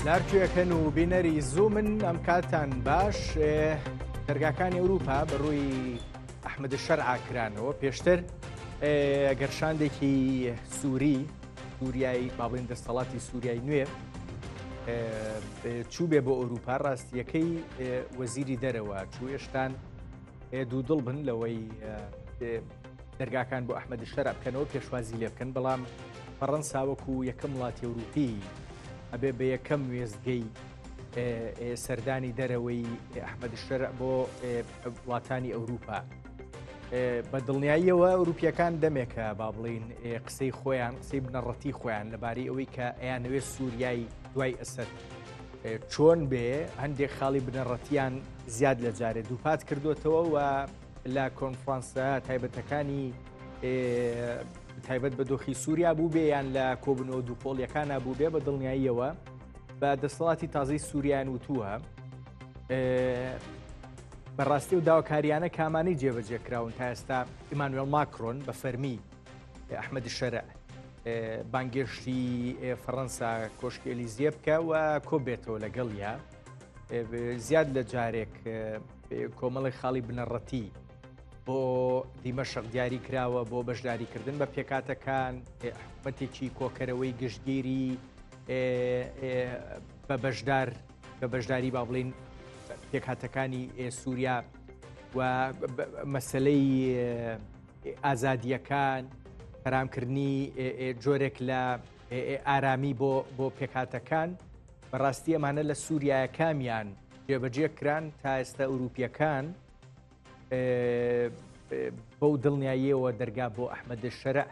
لارکوێکەن و بینەری زوومن ئەم کاتان باش دەرگاکانی ئەوروپا بەڕووی ئەحمەد شەرع کرانەوە پێشتر گەرشاندێکی سووریایی بابڵین دەسەڵاتی سووریای نوێ چوو بێ بۆ ئەوروپا ڕاستیەکەی وەزیری دەرەوە چوو هێشتان دوودڵ بن لەوەی دەرگاکان بۆ ئەحمەد شەرع بکەنەوە پێشوازی لێ بکەن بەڵام فەڕەنسا وەکو یەکەم وڵاتی ئەوروپی ئەبێ بە یەکەم وێستگەی سەردانی دەرەوەی ئەحمەد شەرع بۆ وڵاتانی ئەوروپا بە دڵنیاییەوە ئەوروپیەکان دەمێکە با بڵین قسەی خۆیان قسەی بنەڕەتی خۆیان لەبارەی ئەوەی کە ئەیانەوێت سووریای دوای ئەسەد چۆن بێ هەندێک خاڵی بنەڕەتیان زیاد لە جارێ دووپات کردوێتەوە و لە کۆنفرانسە تایبەتەکانی تایبەت بە دۆخی سووریا بوو بێ یان لە کۆبنەوە دووپۆڵیەکانە بوو بێ بە دڵنیاییەوە بە دەسەڵاتی تازەی سووریان وتووە بەڕاستی و داواکاریانە کامانەی جێبەجێکراون تا ئێستا ئیمانوێل ماکرۆن بە فەرمی ئەحمەد شەرع بانگێشتی فەڕەنسا کۆشکی ئەلیزیە بکە و کۆبێتەوە لەگەڵیا زیاد لە جارێک کۆمەڵی خاڵی بنەڕەتی بۆ دیمەشق دیاری کراوە بۆ بەشداریکردن بە پێکاتەکان حکومەتێکی کۆکەرەوەی گشتگیری بە بەشداری با بڵین پێکهاتەکانی سووریا و مەسلەی ئازادیەکان پەرامکردنی جۆرێک لە ئارامی بۆ پێکهاتەکان بەڕاستی ئەمانە لە سووریایە کامیان جێبەجێ کران تا ئێستا ئەوروپیەکان بەو دڵنیاییەوە دەرگا بۆ ئەحمەد شەرع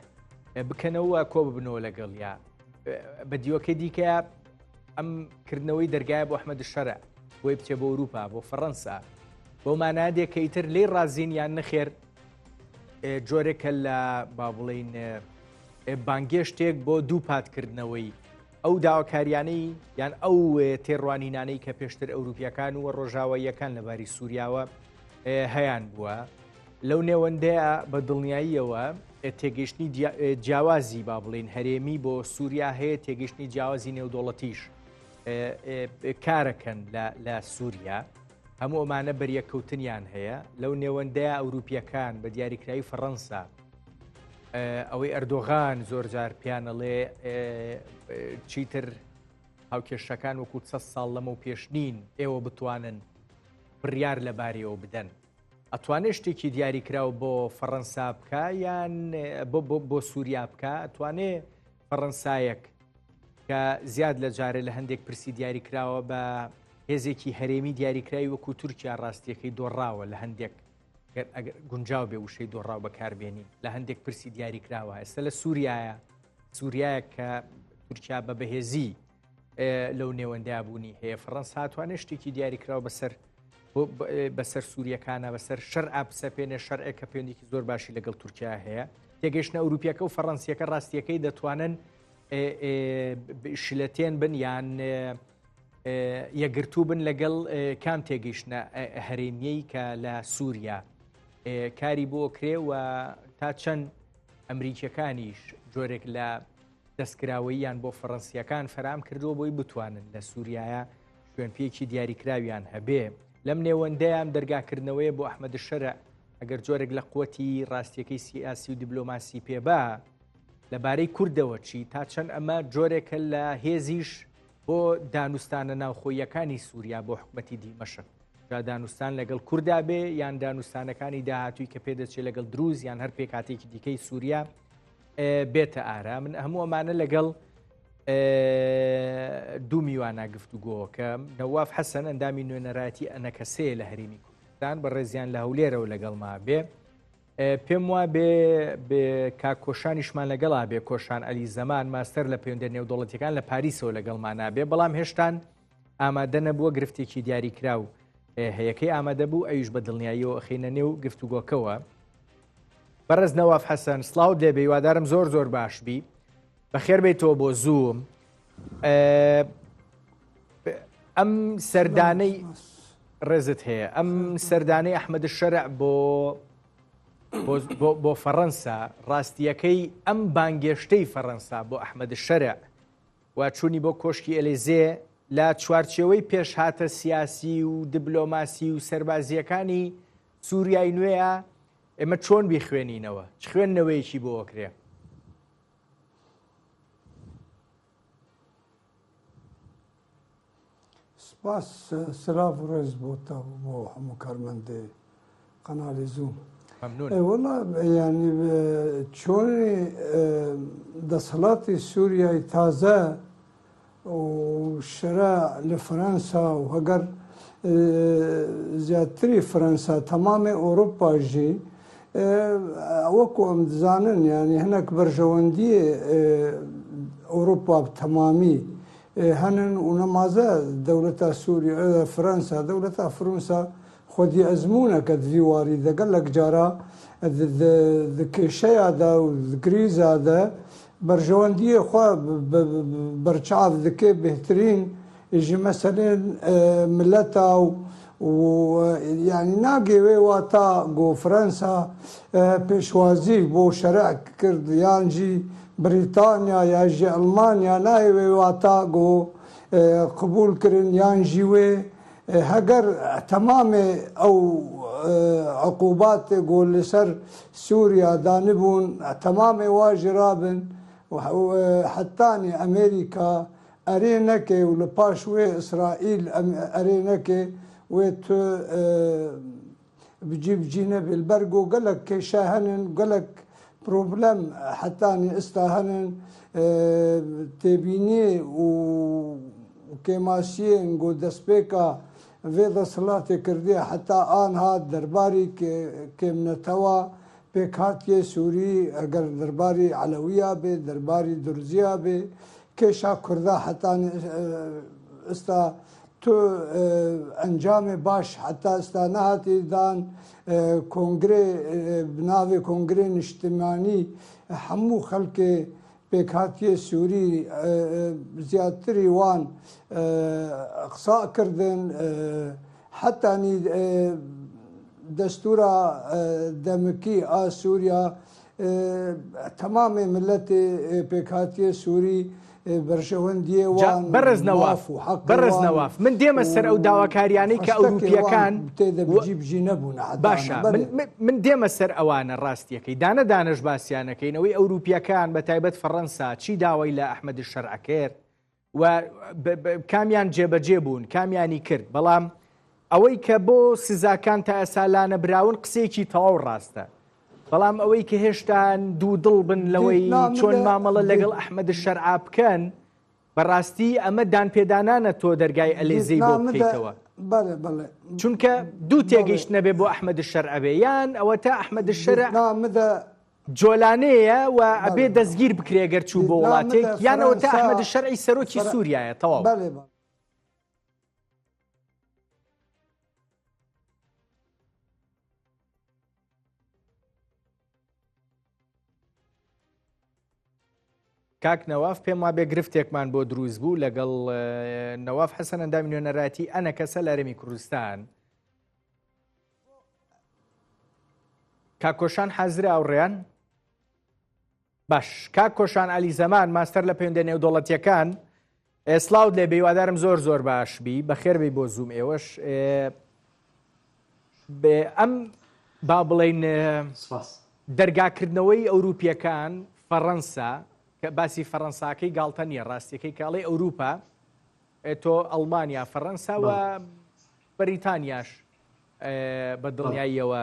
بکەنەوە کۆ ببنەوە لەگەڵ یا بە دیوەکەی دیکە ئەم کردنەوەی دەرگایە بۆ ئەحمەد شەرع بۆی بچێ بۆ ئەوروپا بۆ فەڕەنسا بۆ مانادێک کە ئیتر لێی ڕازین یان نەخێر جۆرێکە لە با بڵین بانگێشتێک بۆ دووپاتکردنەوەی ئەو داواکاریانەی یان ئەو تێڕوانینانەی کە پێشتر ئەوروپیەکان و ڕۆژاواییەکان لەباری سووریاوە هەیان بووە لەو نێوەندەیە بە دڵنیاییەوە تێگەیشتنی جیاوازی با بڵین هەرێمی بۆ سووریا هەیە تێگەیشتنی جیاوازی نێودوڵەتیش کارەکەن لە سووریا هەموو ئەمانە بەریەکەوتنیان هەیە لەو نێوەندەیە ئەوروپیەکان بە دیاریکراوی فەڕەنسا ئەوەی ئەردۆغان زۆر جار پیانەڵێ چیتر هاوکێشەکان وەکو 100 ساڵ لەمە و پێشنین ئێوە بتوانن بڕیار لەبارەوە بدەن ئەتوانێت شتێکی دیاریکراوە بۆ فەڕەنسا بکە یان بۆ سووریا بکە ئەتوانێ فەڕەنسایەک کە زیاد لە جارێ لە هەندێک پرسی دیاریکراوە بە هێزێکی هەرێمی دیاریکراوی وەکو تورکیا ڕاستیەکەی دۆڕاوە لە هەندێک گونجاو بێ وشەی دۆڕاو بەکاربێنین لە هەندێک پرسی دیاریکراوە ئێستا لە سووریایە کە تورکیا بە بەهێزی لەو نێوەندای بوونی هەیە فەڕەنسا هاتوانێت شتێکی دیاریکراوە بەسەر سووریەکانە بەسەر شەرع بسەپێنێ شەرعێک کە پەیوەندێکی زۆر باشی لەگەڵ تورکیا هەیە تێگەیشتنە ئەوروپیەکە و فەڕەنسیەکە ڕاستیەکەی دەتوانن شلەتێن بن یان یەکگرتوو بن لەگەڵ کام تێگەیشتنە هەرێمیەی کە لە سووریا کاری بۆ کرێ و تا چەند ئەمریکیەکانیش جۆرێک لە دەستکراوەییان بۆ فەڕەنسیەکان فەرام کردووە بۆی بتوانن لە سووریایە شوێنپێکی دیاریکراویان هەبێ لەم نێوەندەیان دەرگاکردنەوەی بۆ ئەحمەد شەرع ئەگەر جۆرێک لە قووەتی ڕاستیەکەی سیاسی و دیبلۆماسی پێبا لەبارەی کوردەوە چی تا چەند ئەمە جۆرێکە لە هێزیش بۆ دانوستانە ناوخۆیەکانی سووریا بۆ حکومەتی دیمەشق جا دانوستان لەگەڵ کووردا بێ یان دانوستانەکانی داهاتووی کە پێدەچێت لەگەڵ دروست یان هەر پێکاتێکی دیکەی سووریا بێتە ئارا من هەموو ئەمانە لەگەڵ دوو میوانە گفتوگۆ کە نەواف حەسەن ئەندامی نوێنەرایەتی ئەنەکەسێ لە هەرێمی کوردستان بە ڕێزیان لە هەولێرەوە لەگەڵما بێ پێم وا بێ کاکۆشانیشمان لەگەڵا بێ کۆشان ئەلی زەمان ماستەر لە پەیوەندە نێودوڵەتیەکان لە پاریسەوە لەگەڵمان نابێ بەڵام هێشتان ئامادە نەبووە گرفتێکی دیاریکراو هەیەکەی ئامادە بوو ئەویش بە دڵنیاییەوە ئەخینە نێو گفتوگۆکەوە بەڕێز نەواف حەسەن سڵاو دێبێ هیوادارم زۆر باش بی بەخێر بیتەوە بۆ زووم ئەم سەردانەی ڕێزت هەیە ئەم سەردانەی ئەحمەد شەرع بۆ فەڕەنسا ڕاستیەکەی ئەم بانگێشتەی فەڕەنسا بۆ ئەحمەد شەرع و چوونی بۆ کۆشکی ئەلێزێ لە چوارچێوەی پێشهاتە سیاسی و دیبلۆماسی و سەربازیەکانی سووریای نوێیە ئێمە چۆن بیخوێنینەوە چ خوێندنەوەیەکی بۆ وەکرێ؟ سپاس سلااف ڕێز بۆتە بۆ هەموو کارمەندێ قەناڵی زووم. وڵا ینی چۆنی دەسەڵاتی سووریای تازە و شەرە لە فەرەنسا و هەگەر زیاتری فەرەنسا تەمامی ئۆروپاژی وەکو ئەم دزانن ینی هەنێک بەرژەوەندیە ئۆروپا تەمامی هەنن و نەمازە دەولەتە سووریا فەرەنسا دەولەتە فەرەنسا خودی ئەزمونەکە دیواری دەگەل لەک جارە کێشەیەدا و گریزادا بەرژەوەندیە خوا بەرچاو دکێ بهترین ژی مەسەلێن ملەتە و ینی ناگەوێ واتە گۆ فەرەنسا پێشوازی بۆ شەرع کرد یانجی بریتانیا یاژی ئەلمانیا نایوێ واتە گۆ قبولکردن یانژی وێ هەگەر تەمامێ ئەو عقوباتێ گۆ لەسەر سووریا دانبوون تەمامێ واژی رابن حتانی ئەمریکا ئەرێ نەکێ و لە پاش وێ ئیسرائیل ئەرێ نەکێ وێ تو بجی بجینە بێلبەرگ و گەلک کێشە هەنن گەلک پرۆبلەم حتانی ئێستا هەنن تێبینی و کێماسیێن گۆ دەستپێکە vê desthilatê kirdiye heta anha derbarî kêmnetewa pêk hatiye Sûrî eger derbarî Elewiya bê derbarî Durziya bê kêşa Kurda hetanî êsta tu encamê baş heta êsta nehatî dan kongrê bi navê Kongrê Niştimanî hemû xelkê pêk hatiye Sûrî ziyadtirî wan قسا کردن حتی دستور دمکی آ سوریا تمام ملت پێکهاتیە سووری بەرژەوەندیە وان بەرز نەواف من دێمە سەر ئەو داواکاریانەی کە ئەوروپیەکان تێدەبجی بژی نەبوون باشە من دێمە سەر ئەوانە ڕاستیەکەی دانە دانش باسییانەکەینەوەی ئەوروپیەکان بە تایبەت فەڕەنسا چی داوای لە ئەحمەدی شەرع کرد و کامیان جێبەجێ بوون کامیانی کرد بەڵام ئەوەی کە بۆ سزاکان تا ئەسالانە براون قسێکی تەواو ڕاستە بەڵام ئەوەی کە هێشتان دوو دڵ بن لەوەی چۆن مامەڵە لەگەڵ ئەحمەدی شەرع بکەن بەڕاستی ئەمە دانپێدانانە تۆ دەرگای ئەلێزەی بۆ بکەیتەوە چونکە دوو تێگەیشت نەبێ بۆ ئەحمەدی شەرع بێ یان ئەوە تا ئەحمەدی شەرع جۆلانەیە و ئەبێ دەستگیر بکرێ گەر چوو بۆ وڵاتێک یانەوە تا ئەحمەدی شەرعی سەرۆکی سووریایە تەواو کاک نەواف پێم وا بێ گرفتێکمان بۆ دروست بوو لەگەڵ نەواف حەسەن ئەندامی نوێنەراتی ئەنە کەسە لە هەرێمی کوردستان کاکۆشان حەزرە ئەوڕێیان باش کاک کۆشان عەلی زەمان ماستەر لە پەیوەندیە نێودەوڵەتیەکان سلااوت لێ بێ هیوادارم زۆر باشبی بەخێر بێ بۆ زووم ئێوەش ئەم با بڵێن دەرگاکردنەوەی ئەوروپیەکان فەڕەنسا کە باسی فەڕەنساکەی گاڵتە نییە ڕاستیەکەی کاڵێ ئەوروپا تۆ ئەڵمانیا فەڕەنسا و بەریتانیاش بە دڵنیاییەوە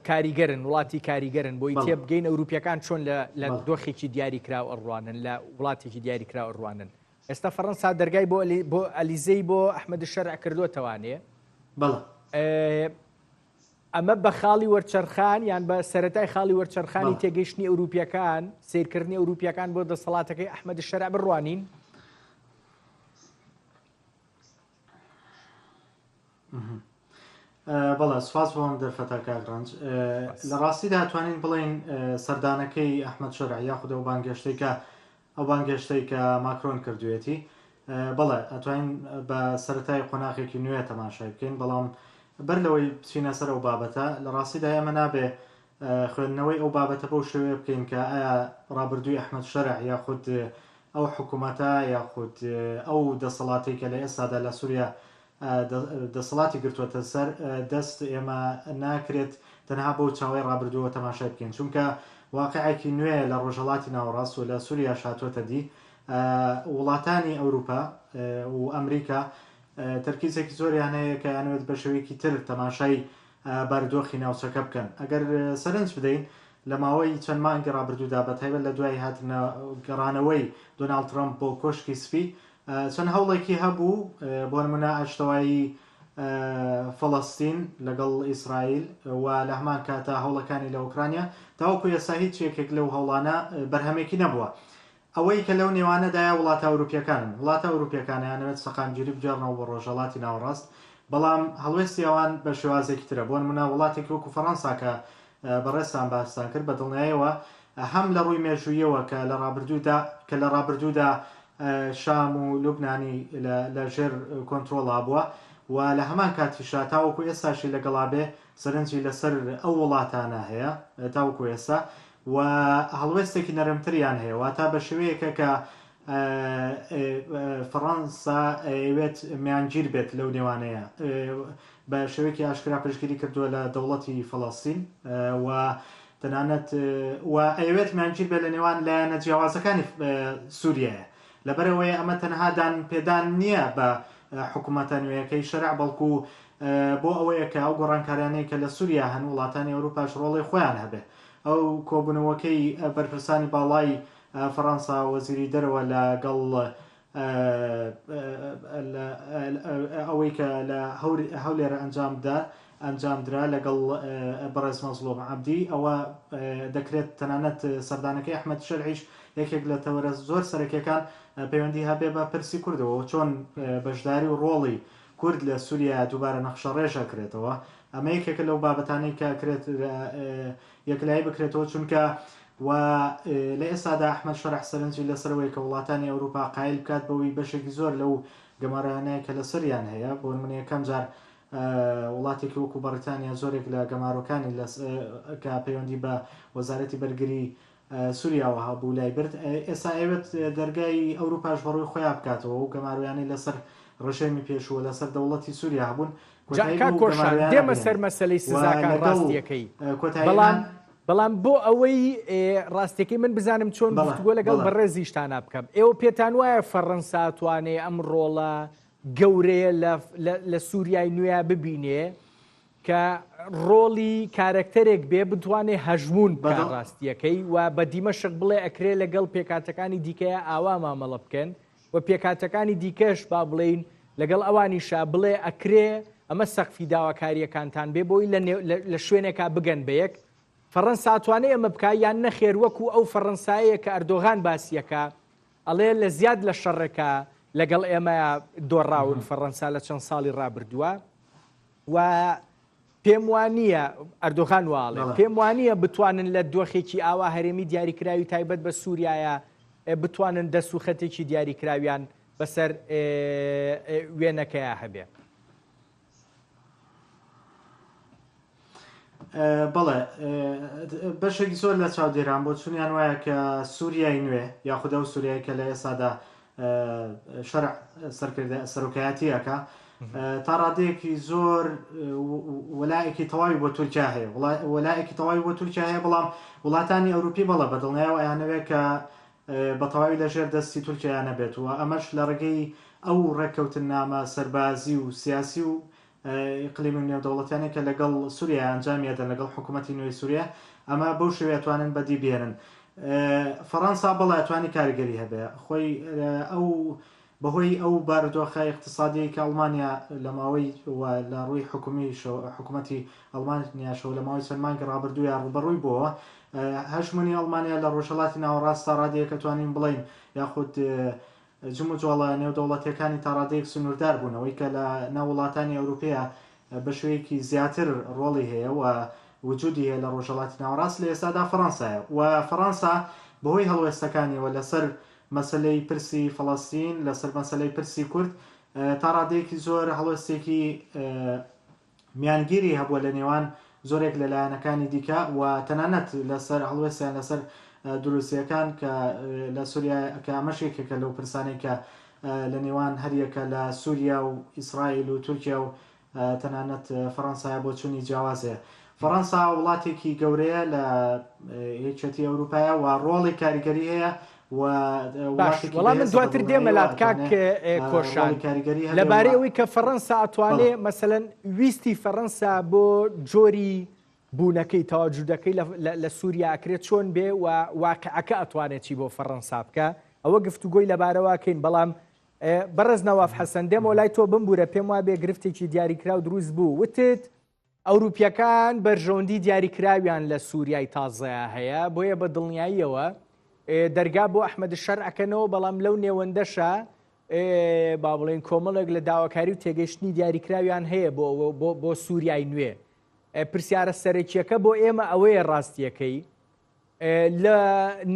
کاریگەرن وڵاتی کاریگەرن بۆی تێبگەین ئەوروپیەکان چۆن لە دۆخێکی دیاری کراو ئەڕوانن لە وڵاتێکی دیاری کراو ئەڕوانن ئێستا فەڕەنسا دەرگای بۆ ئەلیزەی بۆ ئەحمەدی شەرع کردوتەوانێ ئەمە بە خاڵی وەرچەرخان یان بە سەرەتای خاڵی وەرچەرخانی تێگەیشتنی ئەوروپیەکان سیرکردنی ئەوروپیەکان بۆ دەسەڵاتەکەی ئەحمەدی شەرع بڕوانین بەڵێ سوپاس بۆم دەرفەتە کاگڕنج لە ڕاستیدا توانین بڵێن سەردانەکەی ئەحمەد شەرع یاخودە و بانگەشتەی کە ماکرۆن کردوێتی بەڵێ ئەتوانین بە سەرەتای قۆناغێکی نوێ تەماشای بکەین بەڵام بەر لەوەی بچینە سەر ئەو بابەتە لە ڕاستیدا ئێمە نابێ خوێندنەوەی ئەو بابەتە بەو شێوەیە بکەین کە ئایا ڕابردووی ئەحمەد شەرع یاخود ئەو حکوومەتە یاخود ئەو دەسەڵاتی کە لە ئێستادا لە سووریا دەسەڵاتی گرتووەتە سەر دەست ئێمە ناکرێت تەنها بەو چاوەی ڕابردووە تەماشای بکەین چونکە واقعێکی نوێ لە ڕۆژهەڵاتی ناوەڕاست و لە سووریا شاتوەتە دی وڵاتانی ئەوروپا و ئەمریکا تەرکیزێکی زۆریان هەیە کە یانوێت بە شێوەیەکی تر تەماشای بارودۆخی ناوچەکە بکەن ئەگەر سەرنج بدەین لە ماوەی چەند مانگی ڕابردوودا بە تایبەت لە دوای هاتنە گەڕانەوەی دۆناڵد ترامپ بۆ کۆشکی سپی چەند هەوڵێکی هەبوو بۆ نمونە ئاشتەوایی فەڵەستین لەگەڵ ئیسرائیل و لە هەمان کاتە هەوڵەکانی لە ئوکرانیا تاوەکو ئێستا هیچ یەکێک لەو هەوڵانە بەرهەمێکی نەبووە ئەوەی کە لەو نێوانەدایە وڵاتە ئەوروپیەکانن وڵاتە ئەوروپیەکانیانەوێت سەقامگیری بجێڕنەوە بۆ ڕۆژهەڵاتی ناوەڕاست بەڵام هەڵوێستی ئەوان بە شێوازێکی ترە بۆ نمونە وڵاتێک وەکو فەڕەنسا کە بەڕێستان باسان کرد بە دڵنیاییەوە هەم لە ڕووی مێژوویەوە کە لە ڕابردوودا شام و لوبنانی لە ژێر کۆنتترۆڵا بووە و لە هەمان کاتیشا تاوەکو ئێستاشی لەگەڵابێ سەرنجی لەسەر ئەو وڵاتانە هەیە تاوەکو ئێستا و هەڵوێستێکی نەرمتریان هەیە واتە بە شێوەیەکە کە فەڕەنسا ئەوێت میانگیر بێت لەو نێوانەیە بە شێوەیەکی ئاشکرا پشتگیری کردووە لە دەوڵەتی فەڵەستین و تەنانەت و ئەوێت میانگیر بێت لە نێوان لایەنە جیاوازەکانی سووریایە لەبەرەوەی ئەمە تەنها دان پێدان نییە بە حکوومەتە نوێیەکەی شەرع بەڵکو بۆ ئەوەیە کە ئەو گۆڕانکاریانەی کە لە سووریا هەن وڵاتانی ئەوروپاش ڕۆڵی خۆیان هەبێ ئەو کۆبوونەوەکەی بەرپرسانی باڵای فەڕەنسا وەزیری دەرەوە لەگەڵ ئەوەی کە لە هەولێرە ئەنجامدرا لەگەڵ بەڕێز مەزلوم عەبدی ئەوە دەکرێت تەنانەت سەردانەکەی ئەحمەد شەرعیش یەکێک لە تەوەرە زۆر سەرەکیەکان پەیوەندی هەبێ بە پرسی کوردەوە چۆن بەشداری و ڕۆڵی کورد لە سووریا دووبارە نەخشە ڕێژە کرێتەوە ئەمە یەکێکە لەو بابەتانەی کە کرێت یەکلایی بکرێتەوە چونکە و لە ئێستادا ئەحمەد شەرع سەرنجی لەسەرەوەی کە وڵاتانی ئەوروپا قایل بکات بەوەی بەشێکی زۆر لەو گەمارانەیە کە لە سەریان هەیە بۆ نمونە یەکەم جار وڵاتێکی وەکو بەریتانیا زۆرێک لە گەمارۆکانی کە پەیوەندی بە وەزارەتی بەرگری سووریاوە هەبوو لای برد ئێستا ئەوێت دەرگای ئەوروپاش بەڕووی خۆیان بکاتەوە و گەمارویانی لەسەر ڕژێمی پێشووە لەسەر دەوڵەتی سووریا هەبوون دێمە سەر مەسەلەی سزاکان ڕاستیەکەی بەڵام بۆ ئەوەی ڕاستیەکەی من بزانم چۆن گفتگۆ لەگەڵ بەڕێزیشتانە بکەم ئێوە پێتان وایە فەڕەنسا توانێ ئەم ڕۆڵە گەورەیە لە سووریای نوێ ببینێ کە ڕۆڵی کارکتەرێک بێ بتوانێ هەژمون بە ڕاستیەکەی و بە دیمەشق بڵێ ئەکرێ لەگەڵ پێکاتەکانی دیکەیە ئاوا مامەڵە بکەن و پێکاتەکانی دیکەش با بڵین لەگەڵ ئەوانیشا بڵێ ئەکرێ ئەمە سەقفی داواکاریەکانتان بێ بۆی لە شوێنێکا بگەن بەیەک فەڕەنسا توانێ ئەمە بکە یان نەخێر وەکو ئەو فەڕەنسایە کە ئەردۆغان باسیەکە ئەڵێ لە زیاد لە شەڕێکە لەگەڵ ئێمە دۆڕاون فەڕەنسا لە چەند ساڵی ڕابردووە و پێم وانە ئەردۆغان واڵێ پێم وانە بتوانن لە دۆخێکی ئاوا هەرێمی دیاریکراوی تایبەت بە سووریایە بتوانن دەسوخەتێکی دیاریکراویان بەسەر وێنەکەیە هەبێ. بەڵێ بەشێکی زۆر لە چاودێران بۆ چونیان وایە کە سووریای نوێ یاخودە و سووریای کە لە ئێستادا شەرع سەرۆکایەتیەکە تا ڕادەیەکی زۆر وەلایەکی تەواوی بۆ تورکیا هەیە وەلایەکی تەواوی بۆ تورکیا هەیە بەڵام وڵاتانی ئەوروپی بەڵێ بەدڵنیایەوە ئەیانەوێت کە بە تەواوی لەژێر دەستی تورکیایە بێتەوە ئەمەش لە ڕێگەی ئەو ڕێککەوتن نامە سەربازی و سیاسی و ئیقلیمی نێودەوڵەتیانێک کە لەگەڵ سووریا ئەنجامیەدەن لەگەڵ حکوومەتی نوێی سووریا ئەمە بەو شێوەیە توانن بەدی بێنن. فەڕەنسا بەڵێ توانی کاریگەری هەبێ خۆی ئەو بەهۆی ئەو بارودۆخە اقتصادی کە ئەڵمانیا لە ماوەی لە ڕووی حکوومەتی ئەڵمانیاشەوە لە ماوەی چەند مانگی ڕابردوویە ڕوبەڕووی بووە هەژمونی ئەڵمانیا لە ڕۆژهەڵاتی ناوەڕاستە ڕادەیەکە توانین بڵین یاخود جمو جوڵە نێودەوڵەتیەکانی تا ڕادەیەک سنووردار بوونەوەی کە لە ناو وڵاتانی ئەوروپەیە بە شوەیەکی زیاتر ڕۆڵی هەیە و وجودی هەیە لە ڕۆژهەڵاتی ناوەڕاست لە ئێستادا فەڕەنسایە و فەڕەنسا بەهۆی هەڵوێستەکانیەوە لەسەر مەسلەی پرسی فەڵەستین لەسەر مەسلەی پرسی کورد تا ڕادەیەکی زۆر هەڵوێستێکی میانگیری هەبووە لە نێوان زۆرێک لە لایەنەکانی دیکە و تەنانەت لەسەر هەڵوێستیان لەسەر دروستیەکان کە لە سووریا کە ئەمەشێکێکە لەو پرسانەی کە لە نێوان هەریەکە لە سووریا و ئیسرائیل و تورکیا و تەنانەت فەڕەنسایە بۆ چوونی جیاوازەیە. فەڕەنسا وڵاتێکی گەورەیە لە یەکێتی ئەوروپایە و ڕۆڵی کاریگەری هەیە وەڵام من دواتر دێمەلات کاک کۆشان لەبارەی ئەوەی کە فەڕەنسا ئەتوانێت مەسەلەن ویستی فەڕەنسا بۆ جۆری بوونەکەی تەواجودەکەی لە سووریا ئەکرێت چۆن بێ و واقعەکە ئەتوانێت چی بۆ فەڕەنسا بکە ئەوە گفتوگۆی لەبارەوەکەین بەڵام بەڕێز نەواف حەسەن دێمەوە لای تۆ بمبورە پێم وا بێ گرفتێکی دیاریکرا و دروست بوو وتت ئەوروپیەکان بەرژەوەندی دیاریکراویان لە سووریای تازەیە هەیە بۆیە بە دڵنیاییەوە دەرگا بۆ ئەحمەد شەر ئەکەنەوە بەڵام لەو نێوەندەشە با بڵێن کۆمەڵێک لە داواکاری و تێگەشتنی دیاریکراویان هەیە بۆ سووریای نوێ پرسیارە سەرەکیەکە بۆ ئێمە ئەوەیە ڕاستیەکەی لە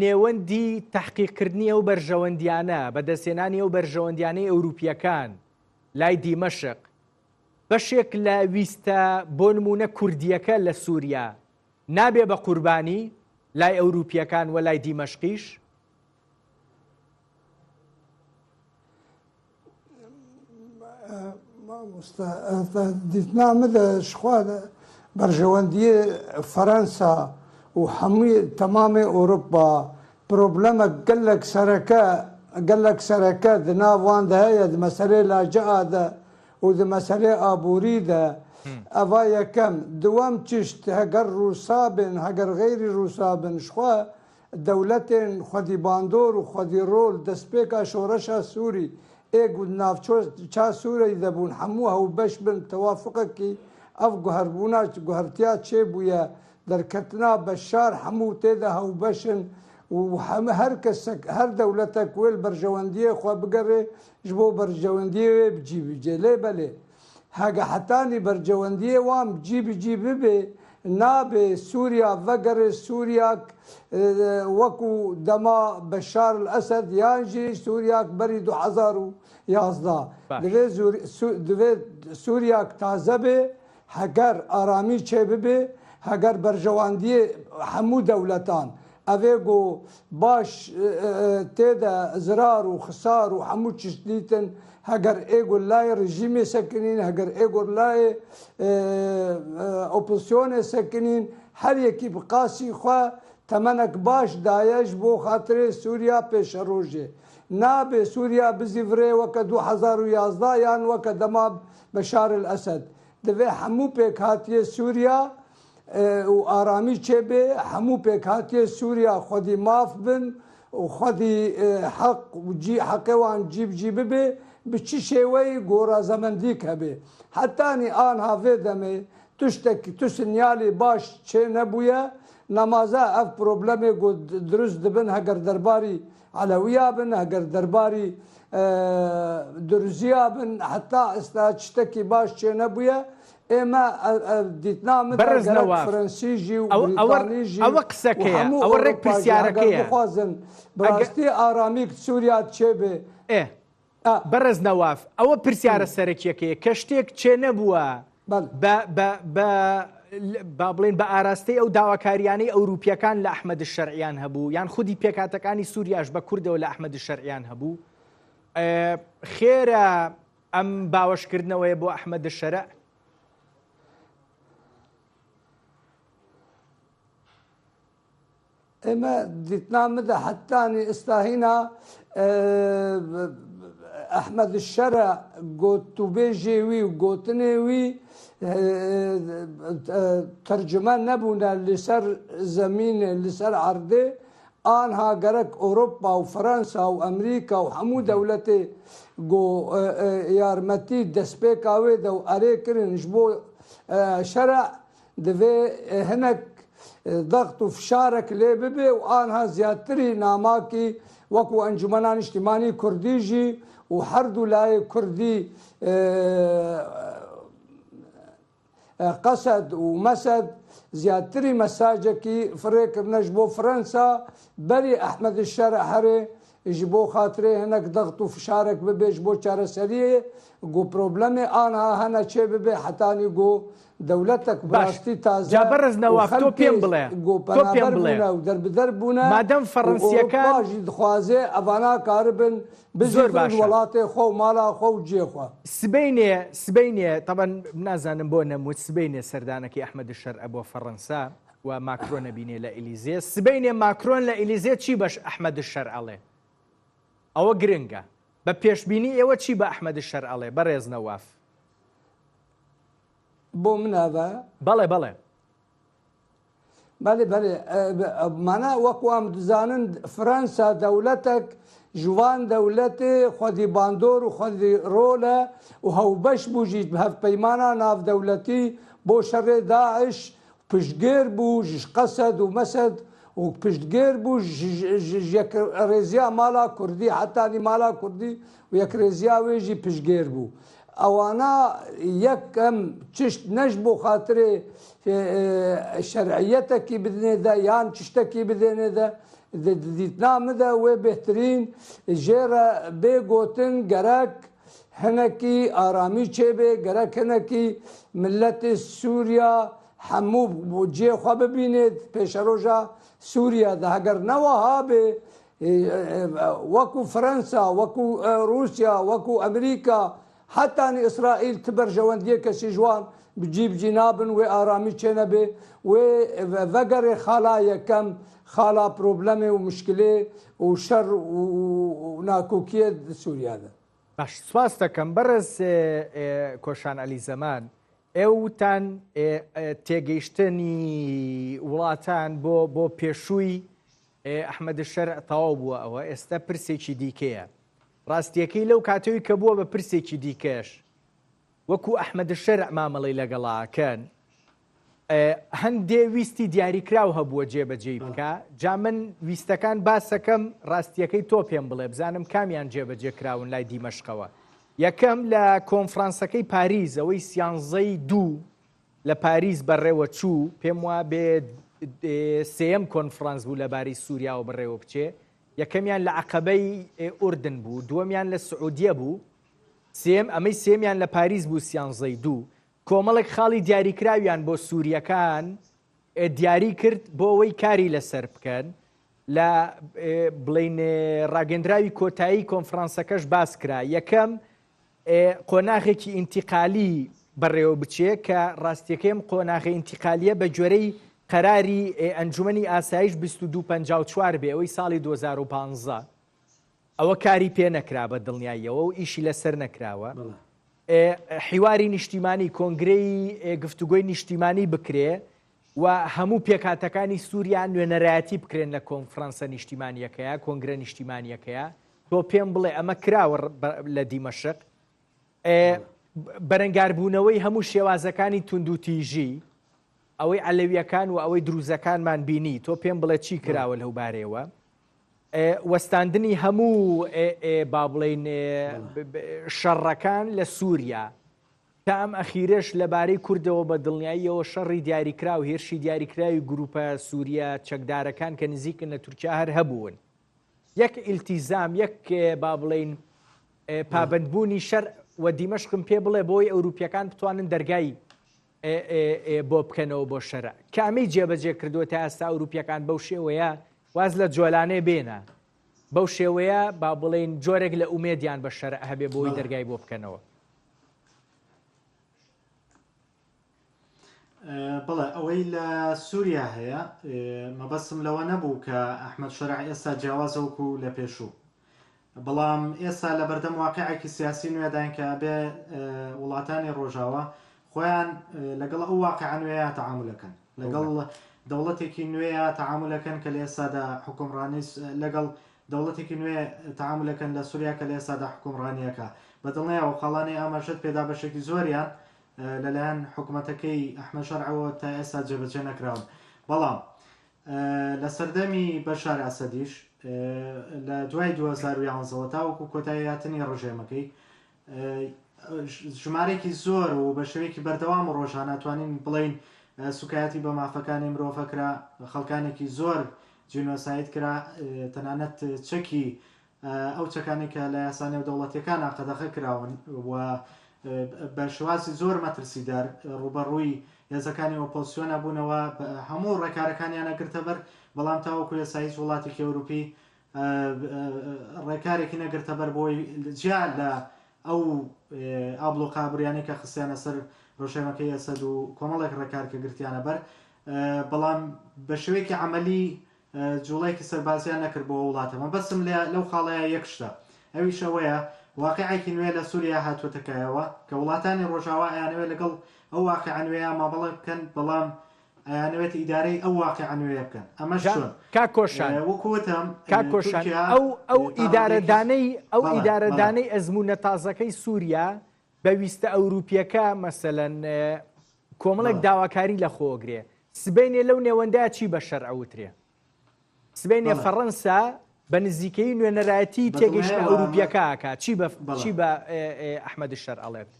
نێوەندی تحقیقکردنی ئەو بەرژەوەندیانە بەدەستێنانی ئەو بەرژەوەندیانەی ئەوروپیەکان لای دیمەشق بەشێک لە ویستە بۆ نمونە کوردیەکە لە سووریا نابێ بە قوربانی لای ئەوروپیەکان و لای دیمەشقیش دیتنامە لە شخوا بەرژەوەندی فەڕەنسا و هەمووی تەمامی ئەوروپا پرۆبلەمە گەلێک سەرەکە دناواندا هەیە مەسەلەی لاجەعادە و مەسەلەی ئابووریدە ئەڤا یەکەم دووەم چشت هەگەر ڕووسا بن هەگەر غەیری ڕووسا بن شخوا دەولەتێن خودی باندۆر و خودی ڕۆل دەستپێکا شۆڕەشە سووری ئێگ و ناوچا سوورەی دەبوون هەموو هەو بەش بن تەوافقەکی ئەف گوهربوونا گوهرتیا چێ بوویە دەرکەتنا بەشار هەموو تێدا هەو بەشن و هەر دەولەتە کوێل بەرژەوەندیە خوا بگەڕێ ji بۆ بەرژەوەندیە wê bicî bicê lê belê hege hetanî bercewendiyê wan bicî bibe nabê Sûriya vegerê Sûriyak wekû dema Beşar el Esed yan jî Sûriyak berî 2011 divê Sûriyak taze bê heger aramî çê bibe heger berjewendiyê hemû dewletan evê got baş têde zirar û xisar û hemû çeşitîtin heger êgo layê rejîmê sekinîn heger êgo layê opozisyonê sekinîn her yekî bi qasî xwe temenek baş daye ji bo xatirê Sûriya pêşerojê nabe Sûriya bizîvirê weke 2011 yan weke dema Beşar el Esed divê hemû pêk hatiye Sûriya û aramî çêbê hemû pêkhatiye Sûriya xwedî maf bin û xwedî heq heqê wan cî bibe bi çi şêweyî gorazemendîk hebe hetanî aniha vê demê tu sinyalê baş çê nebûye nemaze ev problemê got dirust dibin heger derbarî Alewiya bin heger derbarî Duruziya bin heta esta tiştekî baş çê nebûye ئێمە دیتنامە فەرەنسی ژی و بریتانی ژی ئەوە قسەکەیە ئەوە ڕێک پرسیارەکەیە بخوازن بەڕاستی ئارامی سووریا چێ بێ بەڕێز نەواف ئەوە پرسیارە سەرەکیەکەیە کە شتێک چێ نەبووە با بڵێن بە ئاراستەی ئەو داواکاریانەی ئەوروپیەکان لە ئەحمەد شەرعیان هەبوو یان خودی پێکاتەکانی سووریاش بە کوردەوە لە ئەحمەد شەرعیان هەبوو خێرە ئەم باوەشکردنەوەیە بۆ ئەحمەد شەرع ئێمە دیتنامەدا حتانی ئێستاهینا ئەحمەد شەرع گوتوبێژێ وی و گوتنێ وی تەرجمە نەبوونە لەسەر زەمینێ لەسەر عەردێ ئانها گەرەک ئۆروپا و فەرەنسا و ئەمریکا و هەموو دەولەتێ یارمەتی دەستپێکا وێدە و ئەرێ کردن ji بۆ شەرع divê hinek ضغط و فشارek lê bibe û aniha ziyadtirî namakî wekû Encûmenan Niştimanî Kurdî jî û her du layê Kurdî Qesed û Mesed ziyadtirî mesajekî firêkirine ji bo Fransa berî Ehmed Şerع herê ji bo xatirê hinek dext û fişarek bibe ji bo çareseriyê got problemê aniha hene çê bibe hetanî got dewletek bi rastî taze جابرز نواف تۆ پێم بڵێ تۆ پێم بڵێ û derbider bûne مادەم فەڕەنسیەکان jî dixwaze evana karibin زۆر bizî welatê xwe û mala xwe û ciyê xwe سبەینێ طبعا نازانم بۆ نەموت سبەینێ سەردانەکەی ئەحمەد شەرع بۆ فەڕەنسا و ماکرۆ نەبینێ لە ئیلیزێ سبەینێ ماکرۆن لە ئیلیزێ چی بەش ئەحمەد شەرعەڵێ ئەوە گرنگە بە پێشبینی ئێوە چی بە ئەحمەد شەرعەڵێ بەڕێز نەواف بۆ منەوە بەڵێ بەڵێ بەێ مانە وەکو ئەم دزانن فرەنسا دەولەتێک ژوان دەولەتێ خودی باندۆر و خودی ڕۆلە و هەوبەش بووژیت هەفپەیمانە ناودەولەتی بۆ شەڕێ داعش پشتگێر بوو ژ قەسەد و مەسەد و پشتگێر بوو ڕێزیا مالا کوردی حتانی مالا کوردی و یەک ڕێزیا وێژی پشتگێر بوو ئەوانە یەکەم چشت نەش بۆ خاطرێ شەرعیەتێکی بدنێدە یان چشتێکی بدێنێدە دیتنامەدە وێ بهترین ژێرە بێگوتن گەرەک هەنێکی ئارامی چێبێ گەرەک هەنێکی ملەتی سووریا هەموو بۆ جێخوا ببینێت پێشەڕۆژە سووریادا هەگەر نەوەها بێ وەکو فەرەنسا وەکو رووسیا وەکو ئەمریکا حتانی ئیسرائیل تبەرژەوەندیە کەسی جوان بجی بجی نابن وێ ئارامی چێنە بێ وێ ڤەگەرێ خالا یەکەم خالا پرۆبلەمێ و مشکلێ و شەڕ و ناکۆکیە سووریادا باش سواز دەکەم بەڕێز کۆشان عەلی زەمان ئێوتان تێگەیشتنی وڵاتان بۆ پێشووی ئەحمەد شەرع تەواو بووە ئەوە ئێستا پرسێکی دیکەیە ڕاستیەکەی لەو کاتەوەی کە بووە بە پرسێکی دیکەش وەکو ئەحمەد شەرع مامەڵەی لەگەڵاکەن هەندێ ویستی دیاریکراو هەبووە جێبەجێ بکە جا من ویستەکان باسەکەم ڕاستیەکەی تۆ پێم بڵێ بزانم کامیان جێبەجێ کراون لای دیمەشقەوە یەکەم لە کۆنفرانسەکەی پاریز ئەوەی سیانزەی دوو لە پاریز بەڕێوە چوو پێم وە بێ سێەم کۆنفرانس بوو لەباری سووریا و بڕێوە بچێ یەکەمیان لە عەقەبەی ئوردن بوو دووەمیان لە سعودیە بوو ئەمەی سێمیان لە پاریز بوو سیانزەی دوو کۆمەڵێک خاڵی دیاریکراویان بۆ سووریەکان دیاری کرد بۆ ئەوەی کاری لەسەر بکەن لە بڵین ڕاگەندراوی کۆتایی کۆنفرانسەکەش باس کرا یەکەم قۆناغێکی ئینتیقالی بەڕێوە بچێ کە ڕاستیەکەم قۆناغی ئینتیقالیە بە گوێرەی قەراری ئەنجومەنی ئاسایش 2254 بێ ئەوەی ساڵی 2015 ئەوە کاری پێ نەکرا بە دڵنیاییەوە و ئیشی لەسەر نەکراوە حیواری نیشتیمانی کۆنگرەی گفتوگۆی نیشتیمانی بکرێ و هەموو پێکاتەکانی سووریا نوێنەرایەتی بکرێن لە کۆنفرانسە نیشتیمانیەکەیە کۆنگرە نیشتیمانیەکەیە تۆ پێم بڵێ ئەمە کراوە لە دیمەشق بەرەنگاربوونەوەی هەموو شێوازەکانی توندوتیژی ئەوەی عەلەویەکان و ئەوەی دروزەکانمان بینی تۆ پێم بڵێ چی کراوە لەو بارەیەوە وەستاندنی هەموو با بڵێن شەڕەکان لە سووریا تا ئەم ئەخیرش لەبارەی کوردەوە بە دڵنیاییەوە شەڕی دیاریکرا و هێرشی دیاریکراوی گروپە سووریا چەکدارەکان کە نزیکن لە تورکیا هەر هەبوون یەک ئیلتیزام یەک با بڵێن پابندبوونی شەڕ و دیمەشقم پێ بڵێ بۆی ئەوروپیەکان بتوانن دەرگای بۆ بکەنەوە بۆ شەرع کامی جێبەجێ کردووە تا ئێستا ئەوروپیەکان بەو شێوەیە واز لە جۆلانێ بێنە بەو شێوەیە با بڵێن جۆرێک لە ئومێدیان بە شەرع هەبێ بۆی دەرگای بۆ بکەنەوە بەڵێ ئەوەی لە سووریا هەیە مەبەستم لەوە نەبوو کە ئەحمەد شەرع ئێستا جیاوازەوەکو لە پێشوو بەڵام ئێستا لە بەردەم واقعێکی سیاسی نوێدان کە بێ وڵاتانی ڕۆژاوە خۆیان لەگەڵ ئەو واقع نوێیە تەعاملەکەن لەگەڵ دەوڵەتێکی نوێیە تەعاملەکەن کە لە ئێستادا حکومڕانی لەگەڵ دەوڵەتێکی نوێ تەعاملەکەن لە سووریا کە لە ئێستادا حکومڕانیەکە بەدڵنیەوە خەڵانی ئاماژەت پێدا بەشێکی زۆریان لەلایەن حکوومەتەکەی ئەحمەد شەرعەوە تا ئێستا جێبەجێ نەکراون بەڵام لە سەردەمی بەشار ئاسەدیش لە دوای 2011 تاوەکو کۆتایی هاتنی ڕژێمەکەی ژمارێکی زۆر و بە شێوەیەکی بەردەوام ڕۆژانە توانین بڵین سوکایەتی بە مافەکانی مرۆڤەکرا خەڵکانێکی زۆر جینۆساید کرا تەنانەت چەکی ئەو چەکانی کە لە یاسانە و دەوڵەتیەکان قەدەغە کراون و بە شوازی زۆر مەترسیدار ڕوبەڕووی هێزەکانی ئۆپۆزیسیۆنە بوونەوە هەموو ڕێکارەکانیانە گرتە بەر، بەڵام تاوەکو یاسایی وڵاتێکی ئەوروپی ڕێکارێکی نەگرتە بەر بۆی جیا لە ئەو ئابلۆ قابوریانی کە خستیانە سەر ڕۆژێمەکەی ئەسەد و کۆمەڵێک ڕێکارکە گرتیانە بەر، بەڵام بە شێوەیەکی عملی جوڵەیەکی سەربازیان نەکرد بۆ وڵاتەمە. بەسم لەو خاڵەیە یەک شتە، ئەویش ئەوەیە واقعێکی نوێ لە سووریا هاتووەتەکایەوە کە وڵاتانی ڕۆژاوا ئەیانەوێت لەگەڵ ئەو واقع نوێیە مابەڵە بکەن، بەڵام ئەیانەوێت ئیدارەی ئەو واقع نوێ بکەن. ئەمە شۆن کاکۆشان وەکوتم کاکۆشان ئەو ئیدارەدانەی ئەزمونە تازەکەی سووریا بەویستە ئەوروپیەکە مەسەلەن کۆمەڵێک داواکاری لە خۆگرێ، سبەینێ لەو نێوەندەیە چی بە شەرعەوترێ؟ سبەینێ فەڕەنسا بە نزیکەی نوێنەرایەتی تێگەیشتنە ئەوروپیەکە چی بە ئەحمەدی شەر ئەڵێت؟